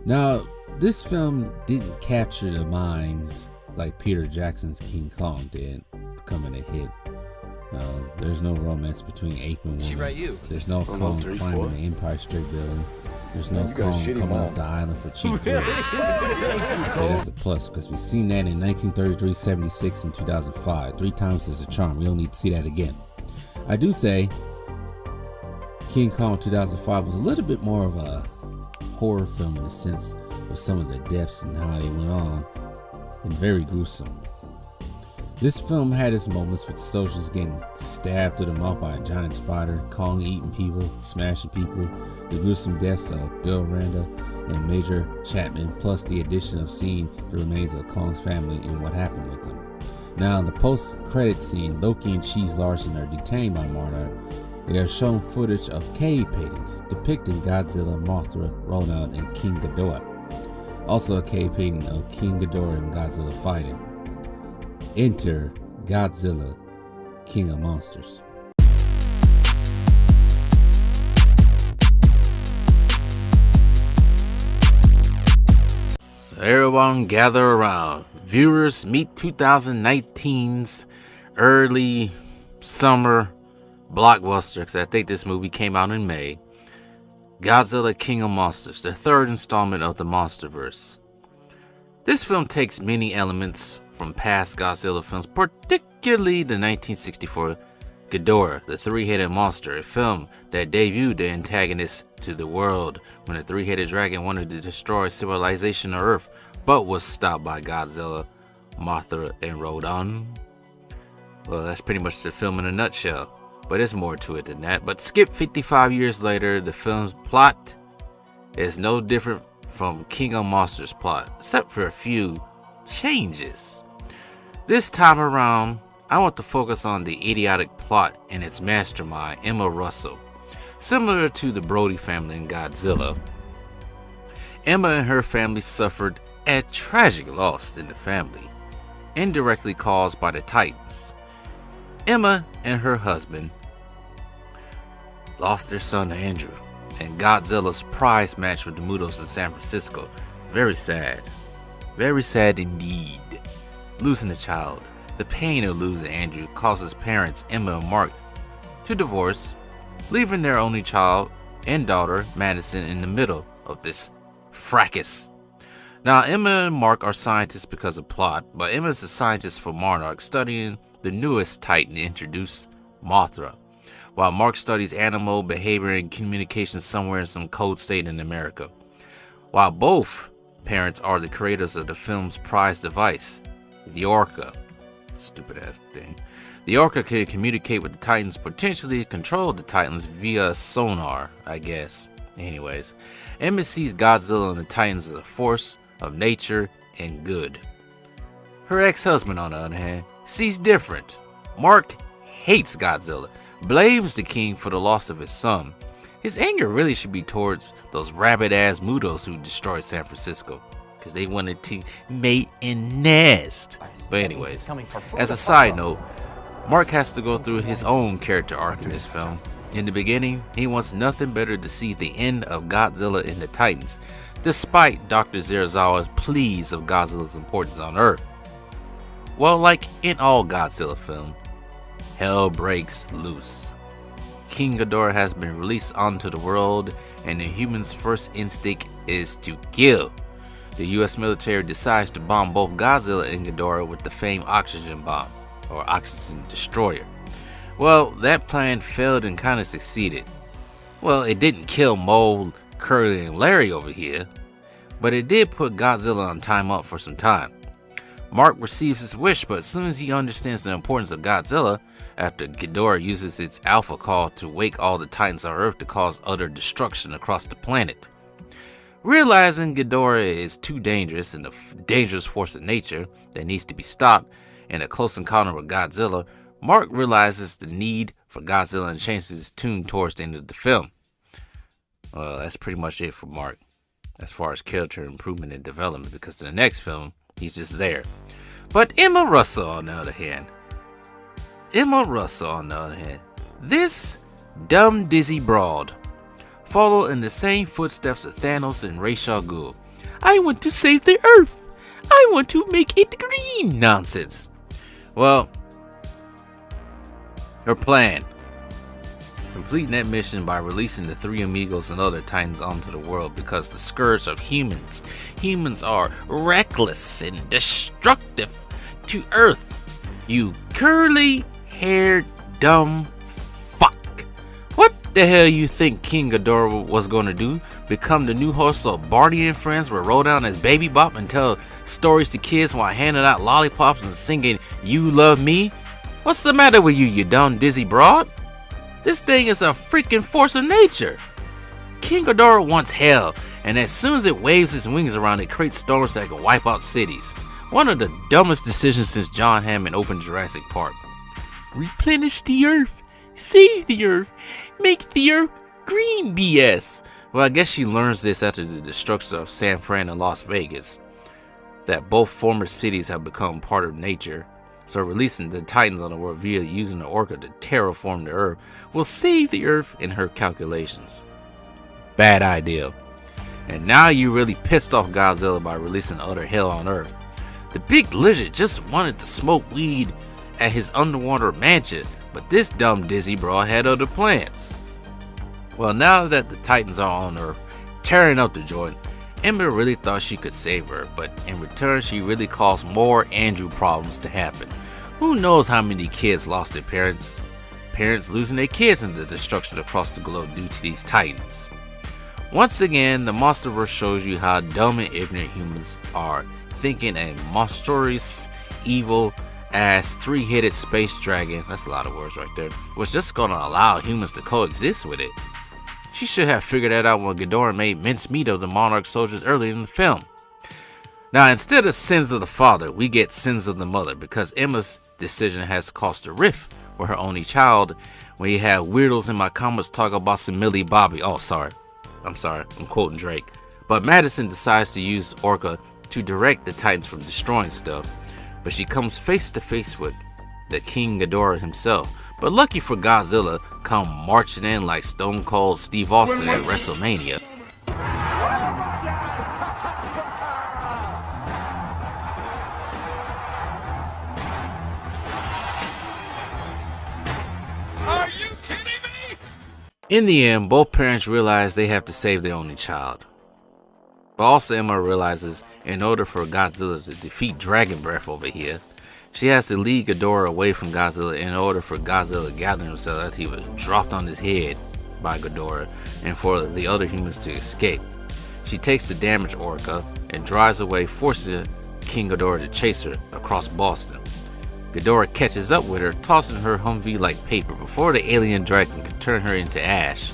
Now, this film didn't capture the minds like Peter Jackson's King Kong did, becoming a hit. There's no romance between ape and woman. There's no Kong climbing the Empire State Building. There's no Kong coming off the island for cheap thrills. I say that's a plus because we've seen that in 1933, 76, and 2005. 3 times is a charm. We don't need to see that again. I do say King Kong 2005 was a little bit more of a horror film in the sense of some of the deaths and how they went on, and very gruesome. This film had its moments with soldiers getting stabbed through the mouth by a giant spider, Kong eating people, smashing people, the gruesome deaths of Bill Randa and Major Chapman, plus the addition of seeing the remains of Kong's family and what happened with them. Now, in the post-credit scene, Loki and Cheese Larson are detained by Monarch. They are shown footage of cave paintings depicting Godzilla, Mothra, Rodan, and King Ghidorah. Also a cave painting of King Ghidorah and Godzilla fighting. Enter Godzilla, King of Monsters. So everyone gather around. Viewers, meet 2019's early summer blockbuster, because I think this movie came out in May. Godzilla, King of Monsters, the 3rd installment of the Monsterverse. This film takes many elements from past Godzilla films, particularly the 1964 Ghidorah, the 3-headed monster, a film that debuted the antagonist to the world when the 3-headed dragon wanted to destroy civilization on Earth, but was stopped by Godzilla, Mothra, and Rodan. Well, that's pretty much the film in a nutshell, but there's more to it than that. But skip 55 years later, the film's plot is no different from King of Monsters' plot, except for a few changes. This time around, I want to focus on the idiotic plot and its mastermind, Emma Russell. Similar to the Brody family in Godzilla, Emma and her family suffered a tragic loss in the family, indirectly caused by the Titans. Emma and her husband lost their son Andrew in Godzilla's prize match with the Mutos in San Francisco. Very sad. Very sad indeed. Losing a child. The pain of losing Andrew causes parents Emma and Mark to divorce, leaving their only child and daughter, Madison, in the middle of this fracas. Now, Emma and Mark are scientists because of plot, but Emma's a scientist for Monarch, studying the newest Titan introduced, Mothra, while Mark studies animal behavior and communication somewhere in some cold state in America. While both parents are the creators of the film's prized device, the Orca. Stupid ass thing. The Orca can communicate with the Titans, potentially control the Titans via sonar, I guess. Anyways, Emma sees Godzilla and the Titans as a force of nature and good. Her ex-husband, on the other hand, sees different. Mark hates Godzilla, blames the king for the loss of his son. His anger really should be towards those rabid-ass Mutos who destroyed San Francisco, because they wanted to mate and nest. But anyways, as a side note, Mark has to go through his own character arc in this film. In the beginning, he wants nothing better to see the end of Godzilla and the Titans, despite Dr. Zerazawa's pleas of Godzilla's importance on Earth. Well, like in all Godzilla films, hell breaks loose. King Ghidorah has been released onto the world, and the human's first instinct is to kill. The US military decides to bomb both Godzilla and Ghidorah with the famed oxygen bomb, or oxygen destroyer. Well, that plan failed and kind of succeeded. Well, it didn't kill Mole, Curly, and Larry over here, but it did put Godzilla on timeout for some time. Mark receives his wish, but as soon as he understands the importance of Godzilla, after Ghidorah uses its alpha call to wake all the Titans on Earth to cause utter destruction across the planet. Realizing Ghidorah is too dangerous and a dangerous force of nature that needs to be stopped in a close encounter with Godzilla, Mark realizes the need for Godzilla and changes his tune towards the end of the film. Well, that's pretty much it for Mark as far as character improvement and development, because in the next film, he's just there. But Emma Russell, on the other hand, this dumb dizzy broad followed in the same footsteps of Thanos and Ra's al Ghul. I want to save the Earth. I want to make it green nonsense. Well, her plan: completing that mission by releasing the three amigos and other titans onto the world because the scourge of humans. Humans are reckless and destructive to Earth. You curly-haired dumb fuck. What the hell you think King Ghidorah was gonna do? Become the new host of Barney and Friends, where roll down as Baby Bop and tell stories to kids while handing out lollipops and singing "You Love Me"? What's the matter with you, you dumb dizzy broad? This thing is a freaking force of nature. King Ghidorah wants hell, and as soon as it waves its wings around, it creates storms that can wipe out cities. One of the dumbest decisions since John Hammond opened Jurassic Park. Replenish the Earth, save the Earth, make the Earth green BS. Well, I guess she learns this after the destruction of San Fran and Las Vegas, that both former cities have become part of nature. So releasing the Titans on the world via using the Orca to terraform the Earth will save the Earth in her calculations. Bad idea. And now you really pissed off Godzilla by releasing utter hell on Earth. The big lizard just wanted to smoke weed at his underwater mansion, but this dumb dizzy broad had other plans. Well, now that the Titans are on Earth, tearing up the joint, Emma really thought she could save her, but in return she really caused more Andrew problems to happen. Who knows how many kids lost their parents? Parents losing their kids in the destruction across the globe due to these Titans. Once again, the Monsterverse shows you how dumb and ignorant humans are, thinking a monstrous, evil ass three-headed space dragon, that's a lot of words right there, was just gonna allow humans to coexist with it. She should have figured that out when Ghidorah made mincemeat of the Monarch soldiers earlier in the film. Now, instead of sins of the father, we get sins of the mother, because Emma's decision has caused a rift with her only child, when you have weirdos in my comments talk about some Millie Bobby. Oh, I'm quoting Drake. But Madison decides to use Orca to direct the Titans from destroying stuff, but she comes face to face with the King Ghidorah himself. But lucky for Godzilla, come marching in like Stone Cold Steve Austin at WrestleMania. Are you kidding me? In the end, both parents realize they have to save their only child. But also Emma realizes in order for Godzilla to defeat Dragon Breath over here, she has to lead Ghidorah away from Godzilla in order for Godzilla to gather himself after he was dropped on his head by Ghidorah and for the other humans to escape. She takes the damaged Orca and drives away, forcing King Ghidorah to chase her across Boston. Ghidorah catches up with her, tossing her Humvee like paper before the alien dragon can turn her into ash.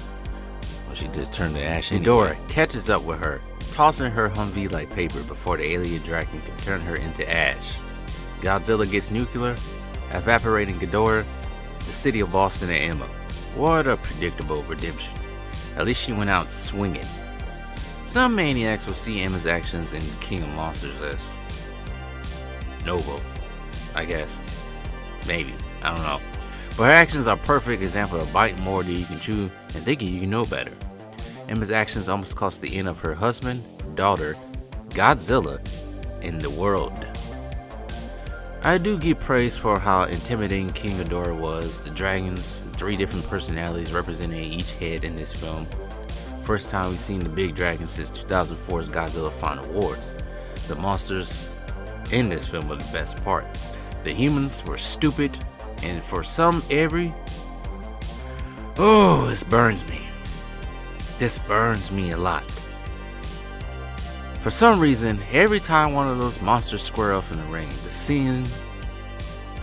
Well, she just turned to ash anyway. Ghidorah catches up with her, tossing her Humvee like paper before the alien dragon can turn her into ash. Godzilla gets nuclear, evaporating Ghidorah, the city of Boston, and Emma. What a predictable redemption. At least she went out swinging. Some maniacs will see Emma's actions in King of Monsters as noble, I guess. Maybe. I don't know. But her actions are a perfect example of biting more than you can chew and thinking you know better. Emma's actions almost cost the end of her husband, daughter, Godzilla, and the world. I do give praise for how intimidating King Ghidorah was, the dragons, 3 different personalities representing each head in this film. First time we've seen the big dragon since 2004's Godzilla Final Wars. The monsters in this film were the best part. The humans were stupid, and for some this burns me. This burns me a lot. For some reason, every time one of those monsters square off in the ring, the scene,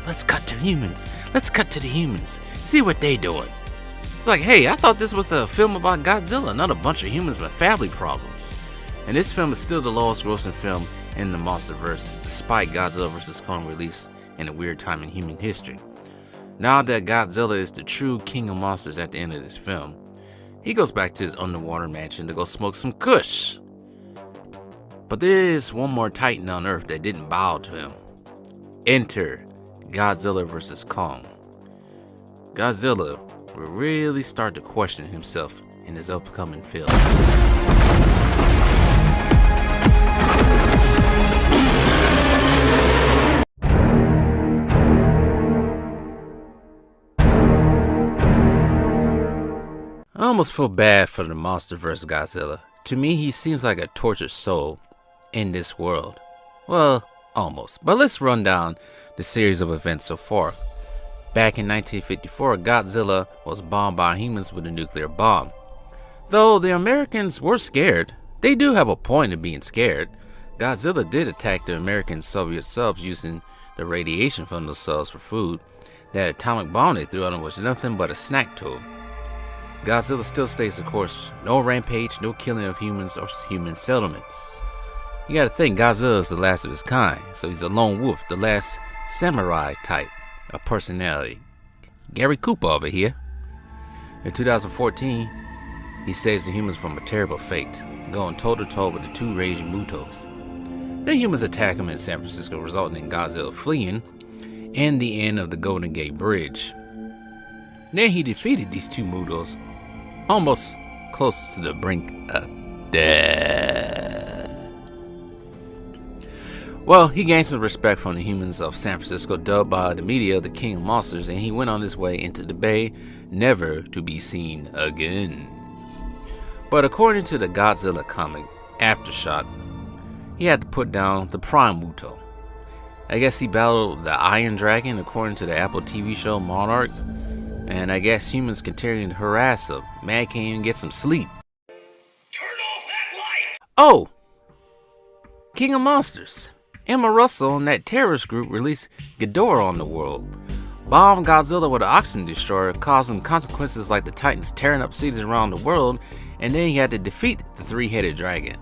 let's cut to humans. Let's cut to the humans. See what they doing. It's like, hey, I thought this was a film about Godzilla, not a bunch of humans with family problems. and this film is still the lowest grossing film in the Monsterverse, despite Godzilla vs. Kong release in a weird time in human history. Now that Godzilla is the true king of monsters at the end of this film, he goes back to his underwater mansion to go smoke some kush. But there is one more titan on Earth that didn't bow to him. Enter Godzilla vs. Kong. Godzilla will really start to question himself in his upcoming film. I almost feel bad for the Monsterverse Godzilla. To me, he seems like a tortured soul in this world. Well, almost. But let's run down the series of events so far. Back in 1954, Godzilla was bombed by humans with a nuclear bomb. Though the Americans were scared, they do have a point in being scared. Godzilla did attack the American Soviet subs using the radiation from those subs for food. That atomic bomb they threw at him was nothing but a snack to him. Godzilla still stays the course. No rampage, no killing of humans or human settlements. You gotta think, Godzilla is the last of his kind, so he's a lone wolf, the last samurai type of personality. Gary Cooper over here. In 2014, he saves the humans from a terrible fate, going toe-to-toe with the two raging Mutos. The humans attack him in San Francisco, resulting in Godzilla fleeing and the end of the Golden Gate Bridge. Then he defeated these two Mutos, almost close to the brink of death. Well, he gained some respect from the humans of San Francisco, dubbed by the media the King of Monsters, and he went on his way into the Bay, never to be seen again. But according to the Godzilla comic Aftershock, he had to put down the Prime Muto. I guess he battled the Iron Dragon according to the Apple TV show Monarch, and I guess humans continue to harass him. Man can't even get some sleep. Turn off that light! Oh! King of Monsters. Emma Russell and that terrorist group released Ghidorah on the world. Bombed Godzilla with an oxygen destroyer, causing consequences like the Titans tearing up cities around the world, and then he had to defeat the three-headed dragon.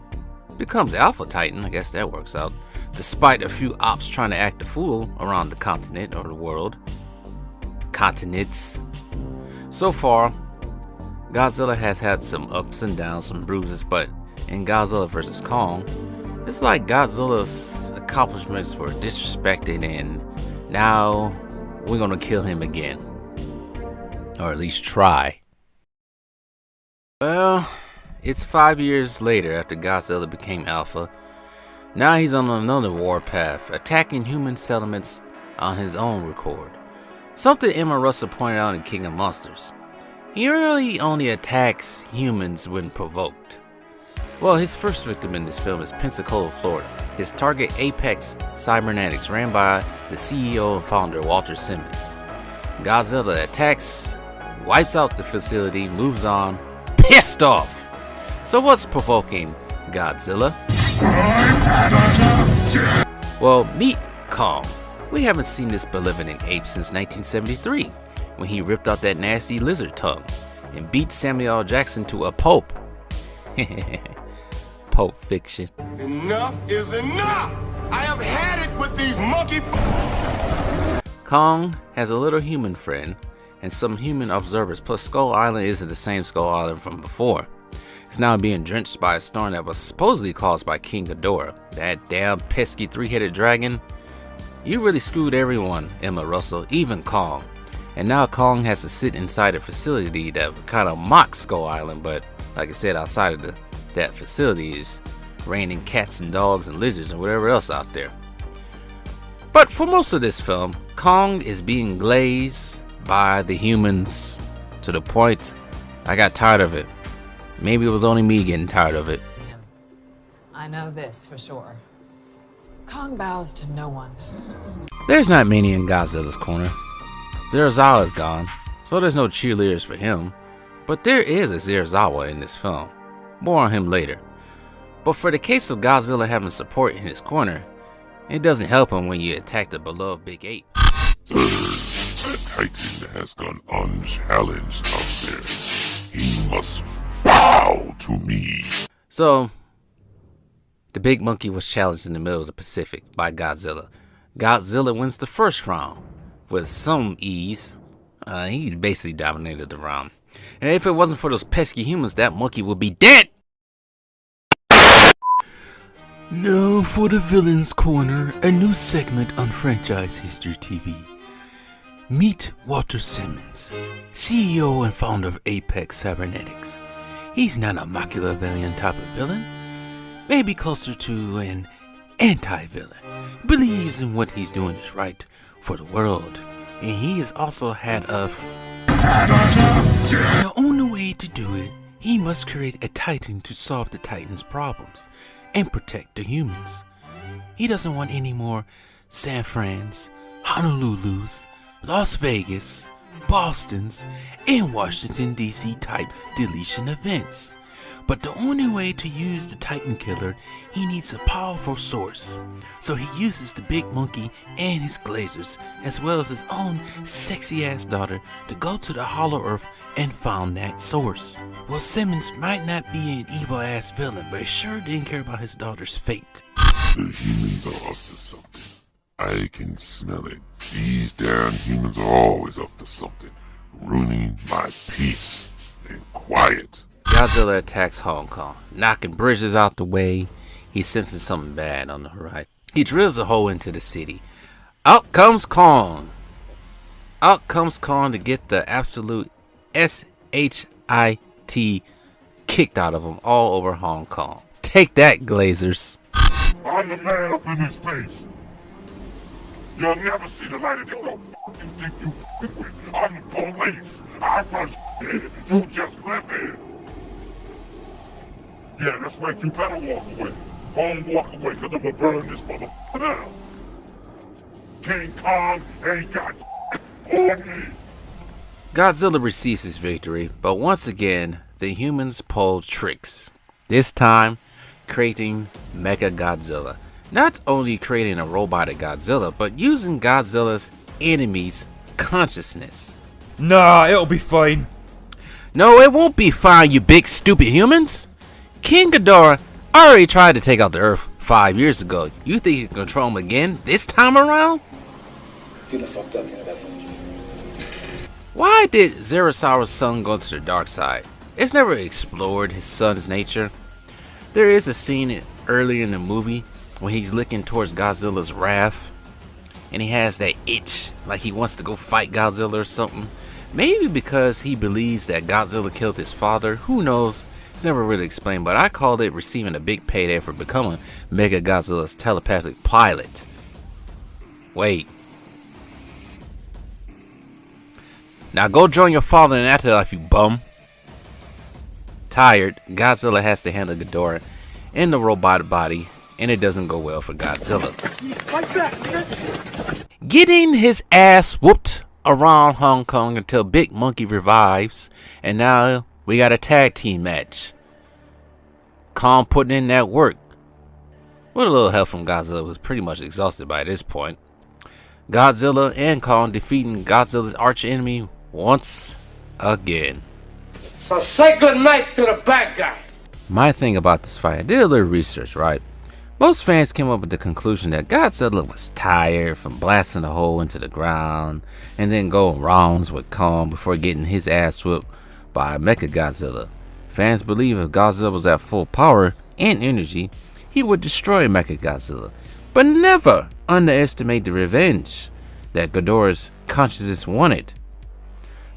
Becomes Alpha Titan, I guess that works out, despite a few ops trying to act a fool around the continent or the world. Continents. So far, Godzilla has had some ups and downs, some bruises, but in Godzilla vs. Kong, it's like Godzilla's accomplishments were disrespected and now we're gonna kill him again. Or at least try. Well, it's 5 years later after Godzilla became Alpha. Now he's on another warpath, attacking human settlements on his own record. Something Emma Russell pointed out in King of Monsters. He really only attacks humans when provoked. Well, his first victim in this film is Pensacola, Florida. His target, Apex Cybernetics, ran by the CEO and founder Walter Simmons. Godzilla attacks, wipes out the facility, moves on, pissed off. So what's provoking Godzilla? Well, meet Kong. We haven't seen this benevolent ape since 1973, when he ripped out that nasty lizard tongue and beat Samuel L. Jackson to a pulp. Pulp Fiction. Enough is enough! I have had it with these monkey... Kong has a little human friend and some human observers, plus Skull Island isn't the same Skull Island from before. It's now being drenched by a storm that was supposedly caused by King Ghidorah. That damn pesky three-headed dragon. You really screwed everyone, Emma Russell, even Kong. And now Kong has to sit inside a facility that kind of mocks Skull Island, but like I said, outside of that facility is raining cats and dogs and lizards and whatever else out there. But for most of this film, Kong is being glazed by the humans to the point I got tired of it. Maybe it was only me getting tired of it. I know this for sure. Kong bows to no one. There's not many in Godzilla's corner. Zerazawa's gone, so there's no cheerleaders for him. But there is a Zerazawa in this film. More on him later. But for the case of Godzilla having support in his corner, it doesn't help him when you attack the beloved big ape. The Titan has gone unchallenged out there. He must bow to me. So, The big monkey was challenged in the middle of the Pacific by Godzilla. Godzilla wins the first round with some ease. He basically dominated the round. And if it wasn't for those pesky humans, that monkey would be dead! Now for the Villains Corner, a new segment on Franchise History TV. Meet Walter Simmons, CEO and founder of Apex Cybernetics. He's not a Machiavellian type of villain, maybe closer to an anti-villain. Believes in what he's doing is right for the world, and he is also head of... The only way to do it, he must create a Titan to solve the Titan's problems and protect the humans. He doesn't want any more San Fran's, Honolulu's, Las Vegas, Boston's, and Washington DC type deletion events. But the only way to use the Titan Killer, he needs a powerful source. So he uses the big monkey and his Glazers, as well as his own sexy ass daughter, to go to the Hollow Earth and find that source. Well, Simmons might not be an evil ass villain, but he sure didn't care about his daughter's fate. The humans are up to something. I can smell it. These damn humans are always up to something, ruining my peace and quiet. Godzilla attacks Hong Kong, knocking bridges out the way. He senses something bad on the horizon. He drills a hole into the city. Out comes Kong. Out comes Kong to get the absolute SHIT kicked out of him all over Hong Kong. Take that, Glazers. I'm the man up in this space. You'll never see the light if you don't fucking think you fucking with. I'm the police. I run shit. You just live here. Yeah, that's right. You better walk away. Don't walk away, because I'm gonna burn this motherfucker down. King Kong ain't got on me. Godzilla receives his victory, but once again, the humans pull tricks. This time, creating Mecha Godzilla. Not only creating a robotic Godzilla, but using Godzilla's enemies' consciousness. Nah, it'll be fine. No, it won't be fine, you big stupid humans. King Ghidorah already tried to take out the Earth 5 years ago. You think you can control him again this time around? You done fucked up, that point. Why did Zerasaurus' son go to the dark side? It's never explored his son's nature. There is a scene earlier in the movie when he's looking towards Godzilla's wrath, and he has that itch like he wants to go fight Godzilla or something. Maybe because he believes that Godzilla killed his father. Who knows? It's never really explained, but I called it receiving a big payday for becoming Mega Godzilla's telepathic pilot. Wait. Now go join your father in afterlife, you bum. Tired, Godzilla has to handle Ghidorah in the robot body, and it doesn't go well for Godzilla. Getting his ass whooped around Hong Kong until Big Monkey revives, and now we got a tag team match. Kong putting in that work. With a little help from Godzilla, who's pretty much exhausted by this point. Godzilla and Kong defeating Godzilla's arch enemy once again. So say goodnight to the bad guy. My thing about this fight, I did a little research, right? Most fans came up with the conclusion that Godzilla was tired from blasting a hole into the ground and then going rounds with Kong before getting his ass whooped by Mechagodzilla. Fans believe if Godzilla was at full power and energy, he would destroy Mechagodzilla, but never underestimate the revenge that Ghidorah's consciousness wanted.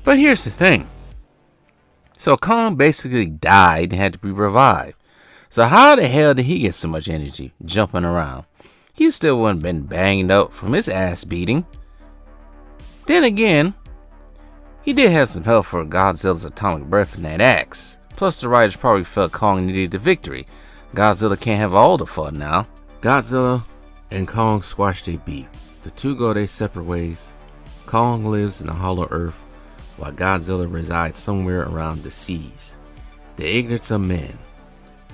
But here's the thing. So Kong basically died and had to be revived. So how the hell did he get so much energy jumping around? He still wouldn't been banged up from his ass beating. Then again, he did have some help for Godzilla's atomic breath in that axe. Plus the writers probably felt Kong needed the victory. Godzilla can't have all the fun now. Godzilla and Kong squash their beef. The two go their separate ways. Kong lives in the Hollow Earth, while Godzilla resides somewhere around the seas. The ignorance of men.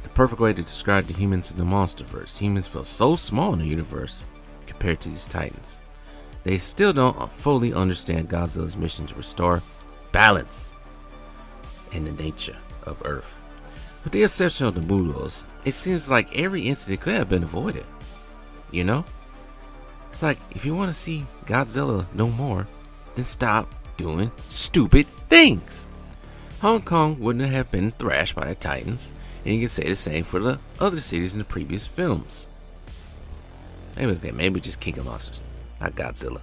The perfect way to describe the humans in the Monsterverse. Humans feel so small in the universe compared to these titans. They still don't fully understand Godzilla's mission to restore balance in the nature of Earth. With the exception of the Muros it seems like every incident could have been avoided. You know? It's like, if you want to see Godzilla no more, then stop doing stupid things. Hong Kong wouldn't have been thrashed by the Titans, and you can say the same for the other cities in the previous films. Maybe just King of Monsters, not Godzilla.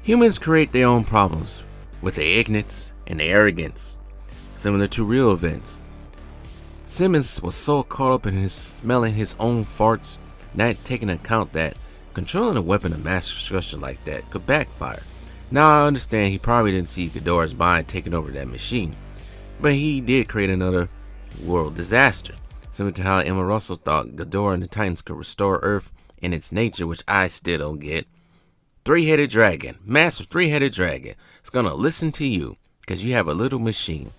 Humans create their own problems with their ignorance and their arrogance, similar to real events. Simmons was so caught up in his smelling his own farts, not taking into account that controlling a weapon of mass destruction like that could backfire. Now I understand he probably didn't see Ghidorah's mind taking over that machine, but he did create another world disaster, similar to how Emma Russell thought Ghidorah and the Titans could restore Earth in its nature, which I still don't get. Three-headed dragon, massive three-headed dragon. It's gonna listen to you because you have a little machine.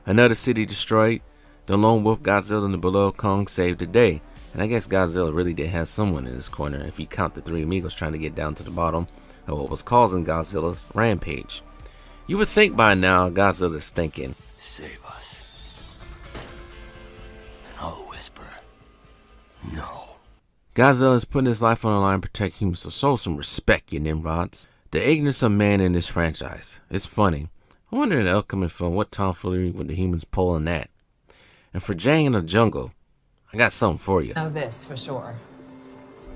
Another city destroyed. The lone wolf Godzilla and the below Kong saved the day. And I guess Godzilla really did have someone in his corner if you count the three amigos trying to get down to the bottom of what was causing Godzilla's rampage. You would think by now Godzilla's thinking, save us. And I'll whisper, no. Godzilla is putting his life on the line to protect humans, so show some respect, you Nimrods. The ignorance of man in this franchise. It's funny. I wonder in the upcoming film what tomfoolery would the humans pull in that. And for Jang in the jungle, I got something for you. Know this for sure.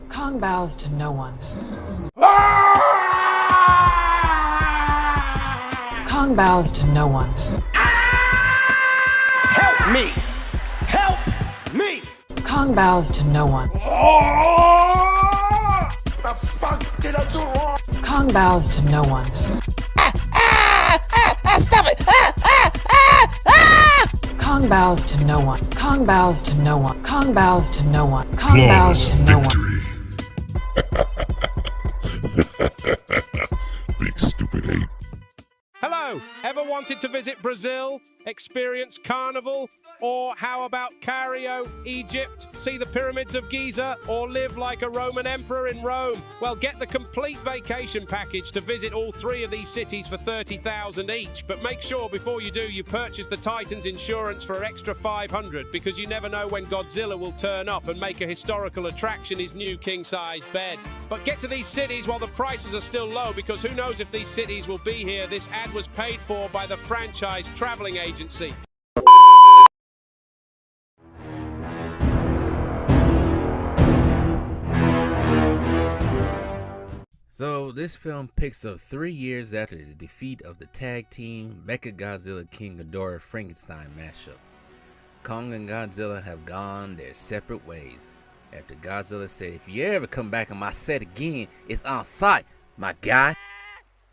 Kong bows to no one. Kong bows to no one. Help me! Help me! Kong bows to no one. The fuck did I do wrong? Kong bows to no one. Stop it! Kong bows to no one. Kong bows to no one. Kong bows to no one. Kong bows to no one. Big stupid ape. Hello, ever wanted to visit Brazil, experience Carnival, or how about Cairo, Egypt, see the pyramids of Giza, or live like a Roman emperor in Rome? Well, get the complete vacation package to visit all three of these cities for $30,000 each, but make sure before you do you purchase the Titans insurance for an extra $500, because you never know when Godzilla will turn up and make a historical attraction his new king-size bed. But get to these cities while the prices are still low, because who knows if these cities will be here. This ad was paid for by the franchise traveling agency. So this film picks up 3 years after the defeat of the tag team Mechagodzilla King Ghidorah Frankenstein mashup. Kong and Godzilla have gone their separate ways after Godzilla said, "If you ever come back on my set again, it's on sight, my guy."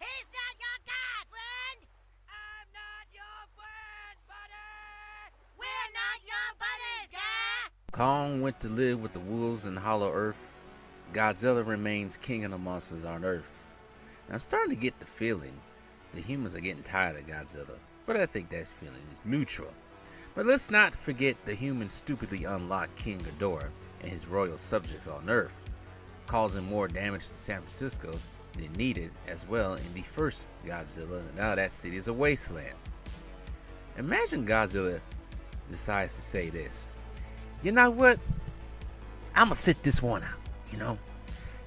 He's not your guy, friend! I'm not your friend, buddy! We're not your buddies, guy! Kong went to live with the wolves in Hollow Earth. Godzilla remains king of the monsters on Earth. And I'm starting to get the feeling the humans are getting tired of Godzilla, but I think that feeling is mutual. But let's not forget the humans stupidly unlocked King Ghidorah and his royal subjects on Earth, causing more damage to San Francisco than needed as well in the first Godzilla. Now that city is a wasteland. Imagine Godzilla decides to say this: "You know what? I'ma sit this one out. You know,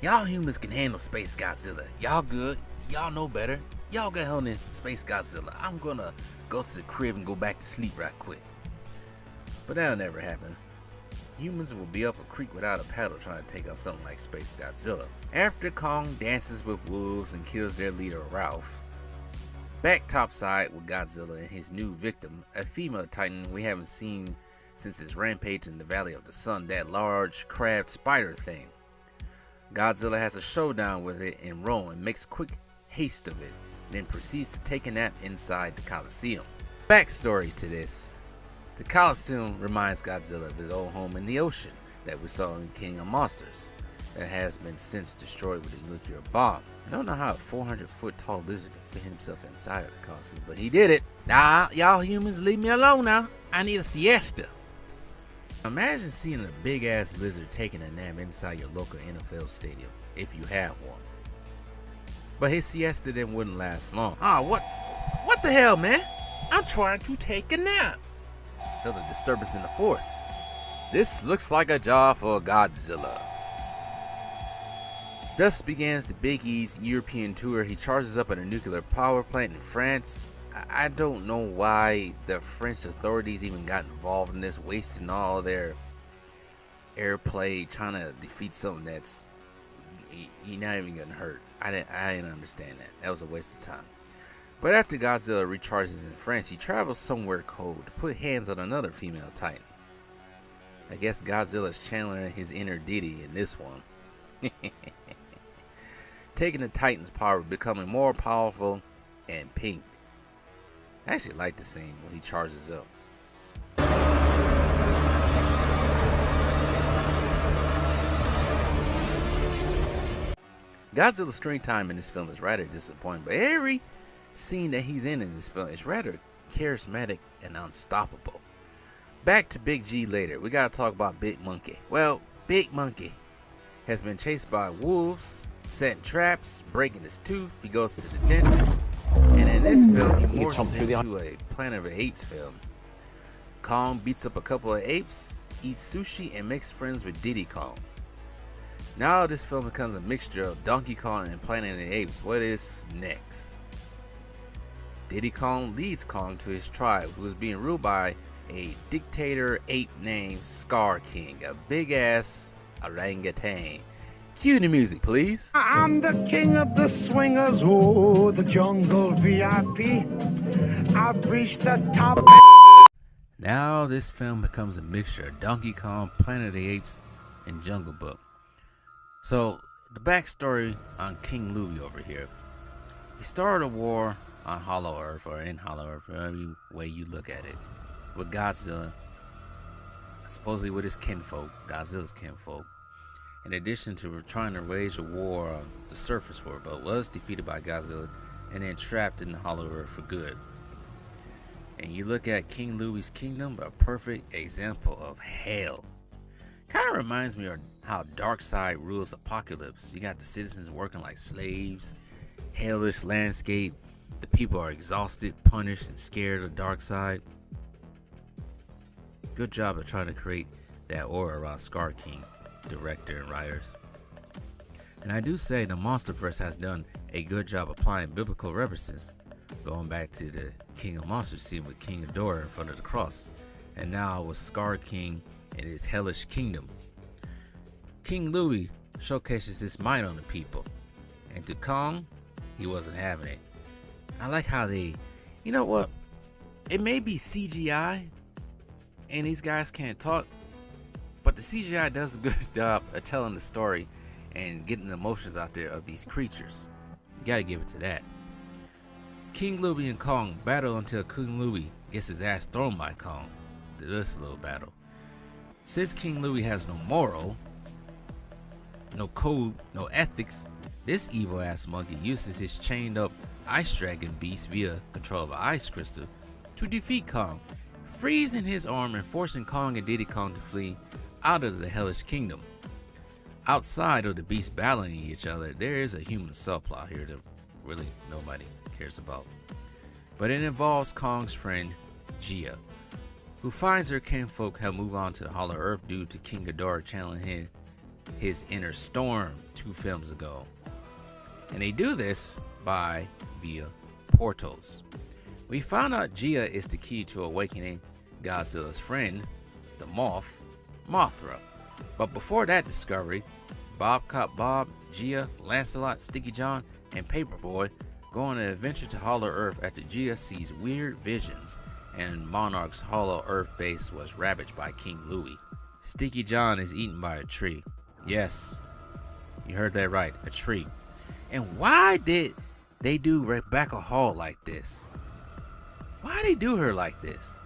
y'all humans can handle Space Godzilla. Y'all good. Y'all know better. Y'all get on in Space Godzilla. I'm gonna go to the crib and go back to sleep right quick." But that'll never happen. Humans will be up a creek without a paddle trying to take on something like Space Godzilla. After Kong dances with wolves and kills their leader Ralph, back topside with Godzilla and his new victim, a female titan we haven't seen since his rampage in the Valley of the Sun, that large crab spider thing. Godzilla has a showdown with it in Rome and makes quick haste of it, then proceeds to take a nap inside the Colosseum. Backstory to this: the Colosseum reminds Godzilla of his old home in the ocean that we saw in King of Monsters, that has been since destroyed with a nuclear bomb. I don't know how a 400-foot tall lizard can fit himself inside of the Colosseum, but he did it. Nah, y'all humans leave me alone now. I need a siesta. Imagine seeing a big ass lizard taking a nap inside your local NFL stadium, if you have one. But his siesta then wouldn't last long. What the hell, man? I'm trying to take a nap. feel a disturbance in the force. This looks like a job for Godzilla. Thus begins the Big E's European tour. He charges up at a nuclear power plant in France. I don't know why the French authorities even got involved in this, wasting all their airplay trying to defeat something that's you're not even getting hurt. I didn't understand that. That was a waste of time. But after Godzilla recharges in France, he travels somewhere cold to put hands on another female titan. I guess Godzilla's channeling his inner Diddy in this one. Taking the Titan's power, becoming more powerful and pink. I actually like the scene when he charges up. Godzilla's screen time in this film is rather disappointing, but every scene that he's in this film is rather charismatic and unstoppable. Back to Big G later. We gotta talk about Big Monkey. Well, Big Monkey has been chased by wolves, setting traps, breaking his tooth. He goes to the dentist, and in this film, he morphs into a Planet of the Apes film. Kong beats up a couple of apes, eats sushi, and makes friends with Diddy Kong. Now this film becomes a mixture of Donkey Kong and Planet of the Apes. What is next? Diddy Kong leads Kong to his tribe, who is being ruled by a dictator ape named Scar King, a big ass orangutan. Cue the music, please. I'm the king of the swingers, oh, the jungle VIP. I've reached the top. Now this film becomes a mixture of Donkey Kong, Planet of the Apes, and Jungle Book. So, the backstory on King Louie over here. He started a war on Hollow Earth, or in Hollow Earth, every way you look at it, with Godzilla, supposedly with his kinfolk, Godzilla's kinfolk. In addition to trying to wage a war on the surface world, but was defeated by Godzilla and then trapped in the Hollow Earth for good. And you look at King Louie's kingdom, a perfect example of hell. Kind of reminds me of how Darkseid rules Apocalypse. You got the citizens working like slaves, hellish landscape. The people are exhausted, punished, and scared of Darkseid. Good job of trying to create that aura around Scar King, director and writers. And I do say the Monsterverse has done a good job applying biblical references, going back to the King of Monsters scene with King Ghidorah in front of the cross, and now with Scar King and his hellish kingdom. King Louie showcases his might on the people, and to Kong, he wasn't having it. I like how they, you know what, it may be CGI and these guys can't talk, but the CGI does a good job of telling the story and getting the emotions out there of these creatures. You gotta give it to that. King Louie and Kong battle until King Louie gets his ass thrown by Kong. This little battle. Since King Louie has no moral, no code, no ethics, this evil ass monkey uses his chained up ice dragon beast via control of an ice crystal to defeat Kong, freezing his arm and forcing Kong and Diddy Kong to flee out of the hellish kingdom. Outside of the beasts battling each other, there is a human subplot here that really nobody cares about. But it involves Kong's friend, Gia, who finds her kinfolk have moved on to the Hollow Earth due to King Ghidorah channeling his inner storm 2 films ago. And they do this via portals. We found out Gia is the key to awakening Godzilla's friend, the Mothra. But before that discovery, Bob Cop Bob, Gia, Lancelot, Sticky John, and Paperboy go on an adventure to Hollow Earth after Gia sees weird visions and Monarch's Hollow Earth base was ravaged by King Louie. Sticky John is eaten by a tree. Yes, you heard that right, a tree. And why did they do Rebecca Hall like this? Why they do her like this?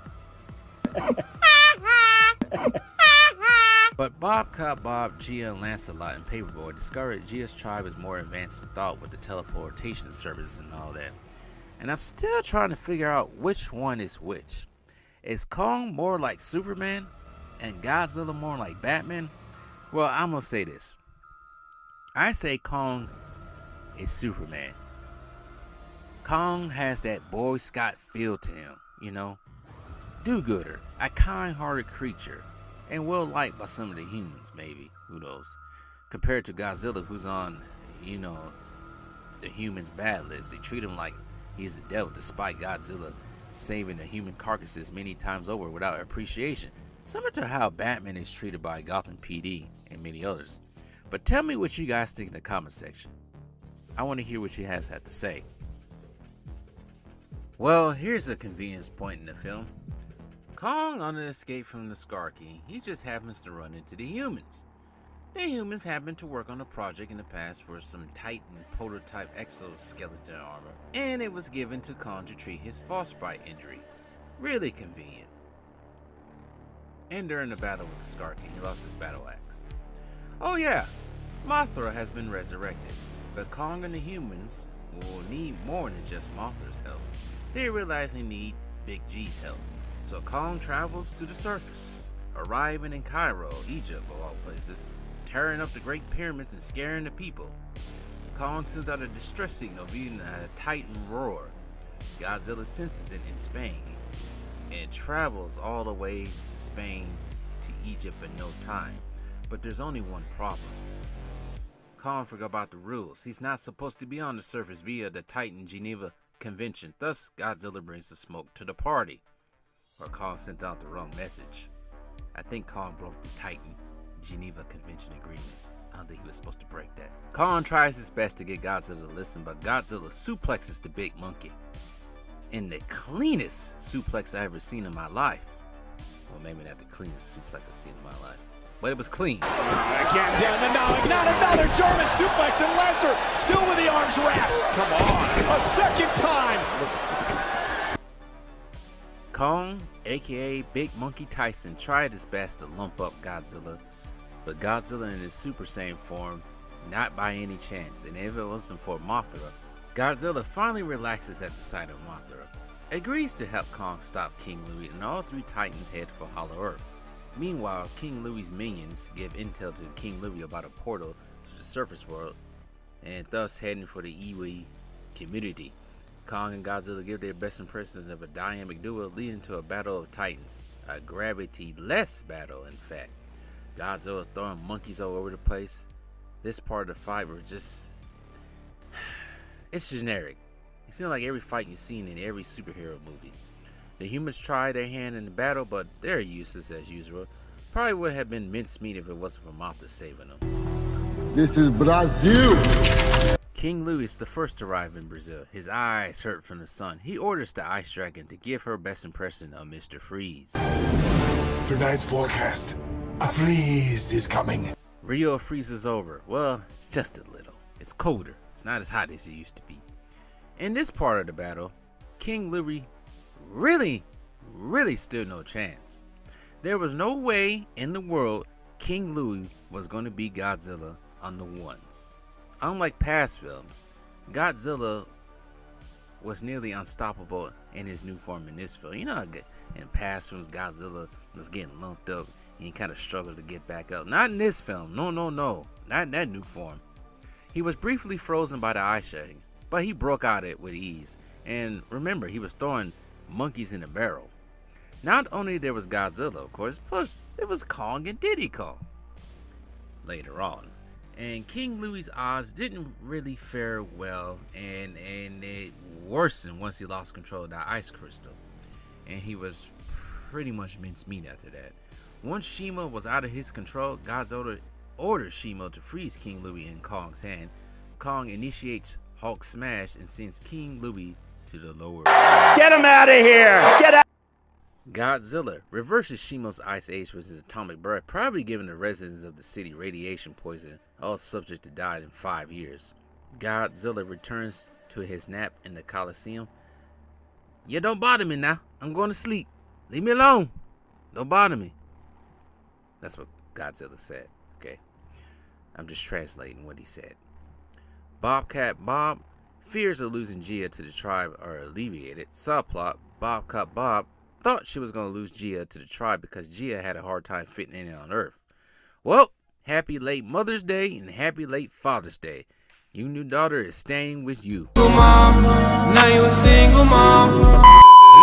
But Bob Cop Bob, Gia, Lancelot, and Paperboy discovered Gia's tribe is more advanced than thought with the teleportation services and all that. And I'm still trying to figure out which one is which. Is Kong more like Superman and Godzilla more like Batman? Well, I'm gonna say this. I say Kong is Superman. Kong has that Boy Scout feel to him, you know? do-gooder, a kind-hearted creature, and well-liked by some of the humans, maybe, who knows, compared to Godzilla, who's on, you know, the humans' bad list. They treat him like he's the devil, despite Godzilla saving the human carcasses many times over without appreciation, similar to how Batman is treated by Gotham PD and many others. But tell me what you guys think in the comment section. I want to hear what you guys have to say. Well, here's a convenience point in the film. Kong, on an escape from the Scar King, he just happens to run into the humans. The humans happen to work on a project in the past for some Titan prototype exoskeleton armor, and it was given to Kong to treat his frostbite injury. Really convenient. And during the battle with the Scar King, he lost his battle axe. Oh yeah, Mothra has been resurrected, but Kong and the humans will need more than just Mothra's help. They realize they need Big G's help, so Kong travels to the surface, arriving in Cairo, Egypt of all places, tearing up the Great Pyramids and scaring the people. Kong sends out a distress signal via a Titan roar. Godzilla senses it in Spain and travels all the way to Spain to Egypt in no time. But there's only one problem. Kong forgot about the rules. He's not supposed to be on the surface via the Titan Geneva Convention. Thus, Godzilla brings the smoke to the party. Or Kong sent out the wrong message. I think Kong broke the Titan Geneva Convention agreement. I don't think he was supposed to break that. Kong tries his best to get Godzilla to listen, but Godzilla suplexes the big monkey. In the cleanest suplex I ever seen in my life. Well, maybe not the cleanest suplex I've seen in my life, but it was clean. Again down the Nog, not another German suplex, and Lester still with the arms wrapped. Come on, a second time. Kong, aka Big Monkey Tyson, tried his best to lump up Godzilla, but Godzilla in his Super Saiyan form, not by any chance, and if it wasn't for Mothra, Godzilla finally relaxes at the sight of Mothra, agrees to help Kong stop King Louie, and all three Titans head for Hollow Earth. Meanwhile, King Louie's minions give intel to King Louie about a portal to the surface world, and thus heading for the Iwi community. Kong and Godzilla give their best impressions of a dynamic duo, leading to a battle of titans, a gravity-less battle in fact. Godzilla throwing monkeys all over the place. This part of the fight was just... it's generic. It seems like every fight you've seen in every superhero movie. The humans tried their hand in the battle, but they're useless as usual. Probably would have been mincemeat if it wasn't for Mothra saving them. This is Brazil! King Louie is the first to arrive in Brazil. His eyes hurt from the sun. He orders the Ice Dragon to give her best impression of Mr. Freeze. Tonight's forecast. A freeze is coming. Rio freezes over. Well, it's just a little. It's colder. It's not as hot as it used to be. In this part of the battle, King Louie really stood no chance. There was no way in the world King Louie was going to beat Godzilla on the ones. Unlike past films, Godzilla was nearly unstoppable in his new form in this film. You know, in past films, Godzilla was getting lumped up and he kind of struggled to get back up. Not in this film. No. Not in that new form. He was briefly frozen by the ice shedding, but he broke out it with ease. And remember, he was throwing monkeys in a barrel. Not only there was Godzilla, of course, plus there was Kong and Diddy Kong later on. And King Louie's odds didn't really fare well, and it worsened once he lost control of that ice crystal. And he was pretty much mincemeat after that. Once Shima was out of his control, Godzilla orders Shima to freeze King Louie in Kong's hand. Kong initiates Hulk Smash and sends King Louie to the lower. Get him out of here! Get out! Godzilla reverses Shima's ice age with his atomic breath, probably giving the residents of the city radiation poison. All subjects to die in 5 years. Godzilla returns to his nap in the Coliseum. Yeah, don't bother me now. I'm going to sleep. Leave me alone. Don't bother me. That's what Godzilla said, okay? I'm just translating what he said. Bobcat Bob fears of losing Gia to the tribe are alleviated. Subplot, Bobcat Bob thought she was going to lose Gia to the tribe because Gia had a hard time fitting in on Earth. Well, happy late Mother's Day and happy late Father's Day. Your new daughter is staying with you. Mom, now you a single mom.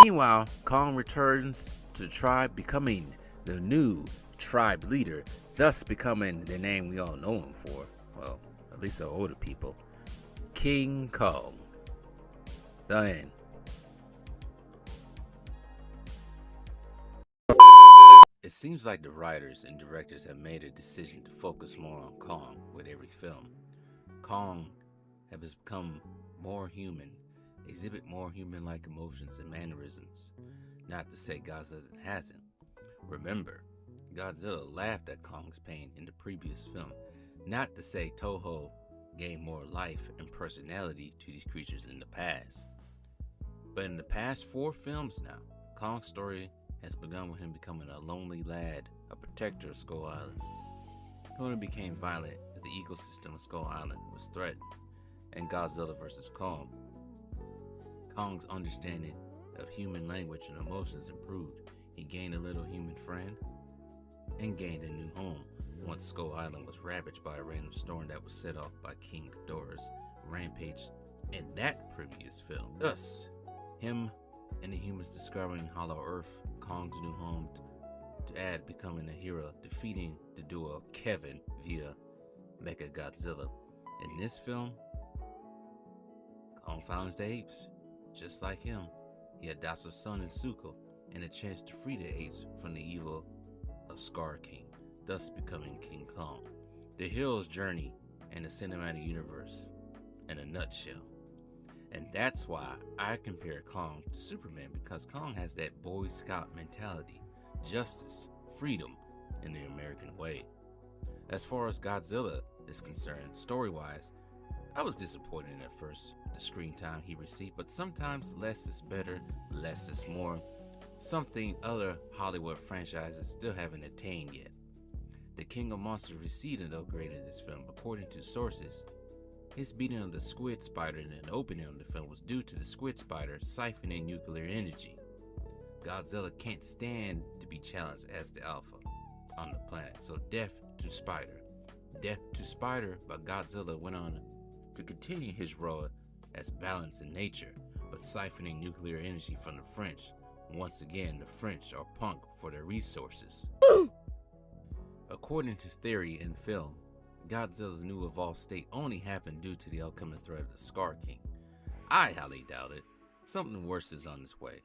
Meanwhile, Kong returns to the tribe, becoming the new tribe leader, thus becoming the name we all know him for, well, at least our older people, King Kong. The end. It seems like the writers and directors have made a decision to focus more on Kong with every film. Kong has become more human, exhibit more human-like emotions and mannerisms. Not to say Godzilla hasn't. Remember, Godzilla laughed at Kong's pain in the previous film. Not to say Toho gave more life and personality to these creatures in the past. But in the past 4 films now, Kong's story has begun with him becoming a lonely lad, a protector of Skull Island. He only became violent as the ecosystem of Skull Island was threatened, and Godzilla vs. Kong. Kong's understanding of human language and emotions improved. He gained a little human friend and gained a new home once Skull Island was ravaged by a random storm that was set off by King Ghidorah's rampage in that previous film. Thus, him and the humans discovering Hollow Earth, Kong's new home, to add becoming a hero, defeating the duo Kevin via Mechagodzilla. In this film, Kong finds the apes. Just like him, he adopts a son in Zuko and a chance to free the apes from the evil of Scar King, thus becoming King Kong. The hero's journey in the cinematic universe in a nutshell. And that's why I compare Kong to Superman, because Kong has that Boy Scout mentality, justice, freedom in the American way. As far as Godzilla is concerned, story-wise, I was disappointed at first with the screen time he received, but sometimes less is better, less is more. Something other Hollywood franchises still haven't attained yet. The King of Monsters received an upgrade in this film. According to sources, his beating of the squid spider in the opening of the film was due to the squid spider siphoning nuclear energy. Godzilla can't stand to be challenged as the alpha on the planet, so death to Spider. Death to Spider, but Godzilla went on to continue his role as balance in nature, but siphoning nuclear energy from the French. Once again, the French are punk for their resources. According to theory in film, Godzilla's new evolved state only happened due to the upcoming threat of the Scar King. I highly doubt it. Something worse is on its way.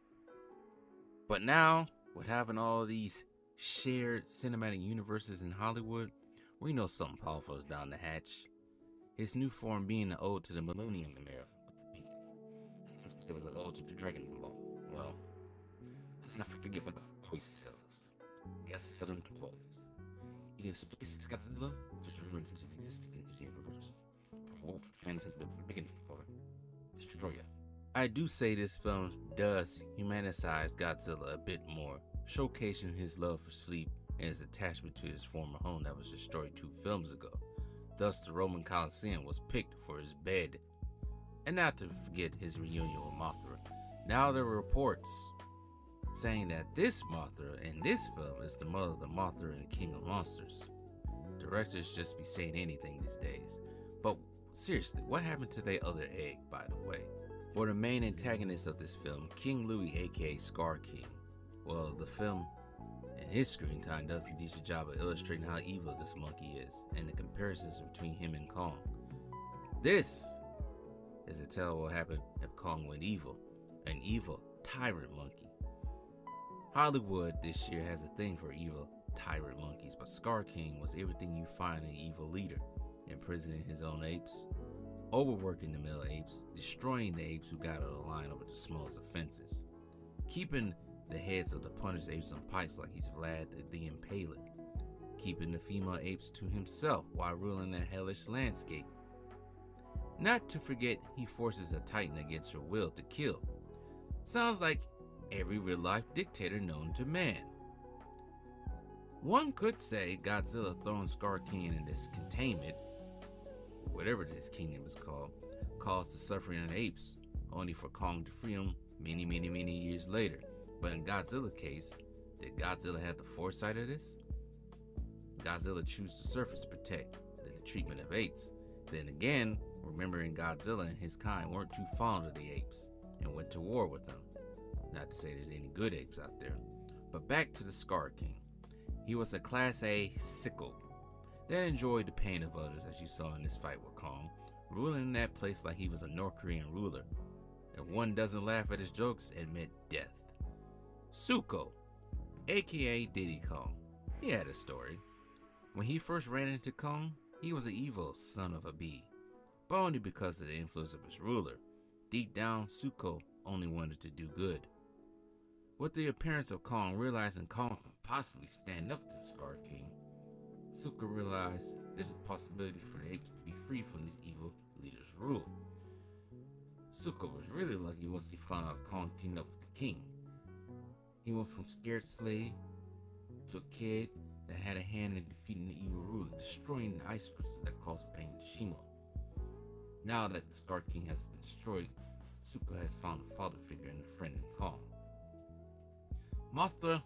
But now, with having all these shared cinematic universes in Hollywood, we know something powerful is down the hatch. His new form being an ode to the Millennium era. It was an ode to the Dragon Ball. Well, let's not forget about the poison cells. Gas filling the poisons. It is Godzilla, which refers to the existence of the universe. And has been beginning for Destroyer. I do say this film does humanize Godzilla a bit more, showcasing his love for sleep and his attachment to his former home that was destroyed 2 films ago. Thus, the Roman Colosseum was picked for his bed. And not to forget his reunion with Mothra. Now there are reports saying that this Mothra in this film is the mother of the Mothra in King of Monsters. Directors just be saying anything these days. But seriously, what happened to their other egg, by the way? For the main antagonist of this film, King Louie, aka Scar King, well, the film and his screen time does a decent job of illustrating how evil this monkey is and the comparisons between him and Kong. This is a tale of what happened if Kong went evil, an evil tyrant monkey. Hollywood this year has a thing for evil tyrant monkeys, but Scar King was everything you find in an evil leader, imprisoning his own apes, overworking the male apes, destroying the apes who got out of line over the smallest offenses, keeping the heads of the punished apes on pikes like he's Vlad the Impaler, keeping the female apes to himself while ruling that hellish landscape. Not to forget, he forces a titan against her will to kill. Sounds like every real-life dictator known to man. One could say Godzilla throwing Scar King in this containment, whatever this kingdom is called, caused the suffering of the apes, only for Kong to free him many years later. But in Godzilla's case, did Godzilla have the foresight of this? Godzilla chose the surface to protect, then the treatment of apes. Then again, remembering Godzilla and his kind weren't too fond of the apes and went to war with them. Not to say there's any good apes out there. But back to the Scar King. He was a Class A sickle that enjoyed the pain of others, as you saw in this fight with Kong, ruling that place like he was a North Korean ruler. If one doesn't laugh at his jokes, it meant death. Zuko, aka Diddy Kong, he had a story. When he first ran into Kong, he was an evil son of a bee, but only because of the influence of his ruler. Deep down, Zuko only wanted to do good. With the appearance of Kong realizing Kong could possibly stand up to the Scar King, Zuko realized there's a possibility for the apes to be free from this evil leader's rule. Zuko was really lucky once he found out Kong teamed up with the king. He went from scared slave to a kid that had a hand in defeating the evil ruler, destroying the ice crystal that caused pain to Shimo. Now that the Scar King has been destroyed, Zuko has found a father figure and a friend in Kong. Mothra,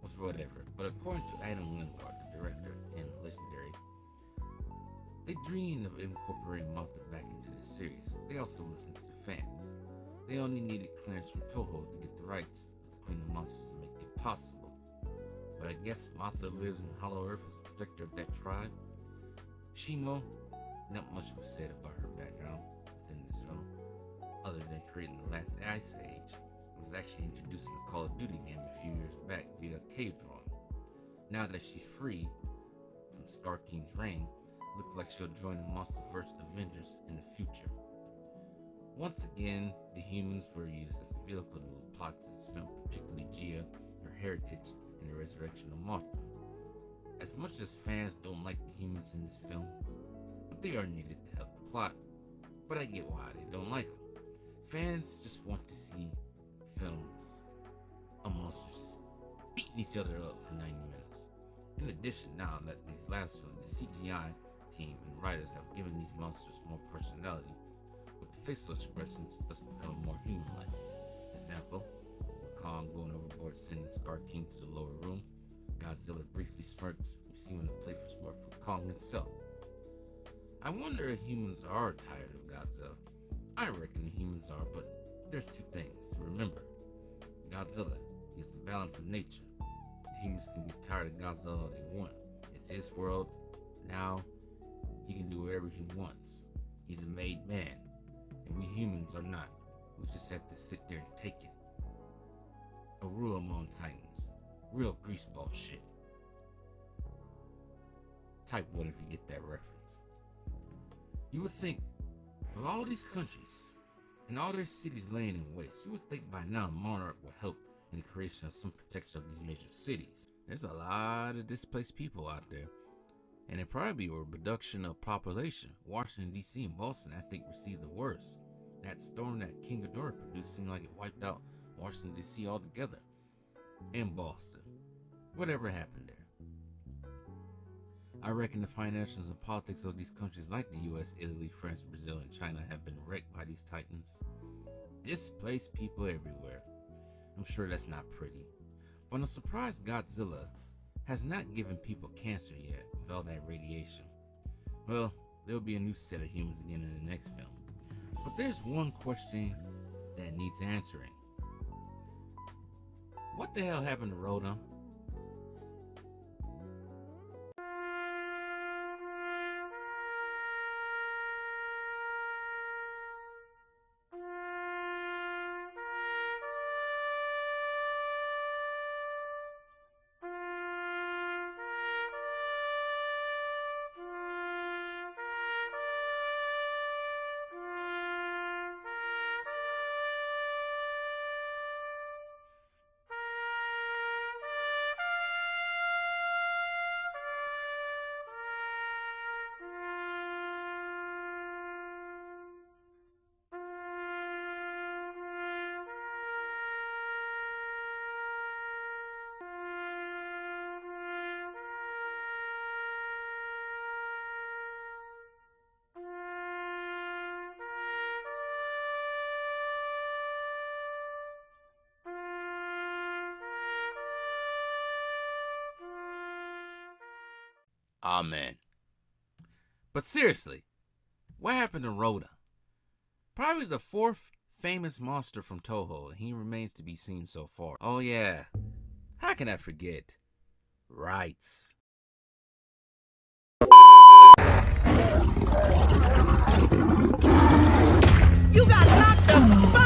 was whatever, but according to Adam Wingard, the director and Legendary, they dreamed of incorporating Mothra back into the series. They also listened to the fans. They only needed clearance from Toho to get the rights of the Queen of Monsters to make it possible. But I guess Mothra lives in Hollow Earth as protector of that tribe. Shimo, not much was said about her background within this film, other than creating the last Ice Age. It was actually introduced in the Call of Duty game a few years back via cave drawing. Now that she's free from Scar King's reign, looks like she'll join the Monsterverse Avengers in the future. Once again, the humans were used as a vehicle to move plots in this film, particularly Gia, her heritage, and the resurrection of Mothra. As much as fans don't like the humans in this film, but they are needed to help the plot, but I get why they don't like them. Fans just want to see films of monsters just beating each other up for 90 minutes. In addition, now that these last films, the CGI team and writers have given these monsters more personality, with the facial expressions thus become more human-like. Example, with Kong going overboard sending Scar King to the lower room, Godzilla briefly smirks, receiving a playful smirk from Kong himself. I wonder if humans are tired of Godzilla. I reckon the humans are, but there's two things to remember. Godzilla is the balance of nature. The humans can be tired of Godzilla all they want. It's his world. Now, he can do whatever he wants. He's a made man. And we humans are not. We just have to sit there and take it. A rule among Titans. Real greaseball shit. Type 1 if you get that reference. You would think, of all these countries, and all their cities laying in waste, you would think by now Monarch will help in the creation of some protection of these major cities. There's a lot of displaced people out there, and it probably be a reduction of population. Washington, D.C. and Boston, I think, received the worst. That storm that King Ghidorah produced seemed like it wiped out Washington, D.C. altogether. And Boston. Whatever happened there. I reckon the financials and politics of these countries like the US, Italy, France, Brazil, and China have been wrecked by these titans. Displaced people everywhere. I'm sure that's not pretty. But I'm surprised Godzilla has not given people cancer yet with all that radiation. Well, there'll be a new set of humans again in the next film. But there's one question that needs answering. What the hell happened to Rodan? Amen. But seriously, what happened to Rhoda? Probably the 4th, famous monster from Toho, and he remains to be seen so far. Oh yeah, how can I forget? Rights. You got locked up.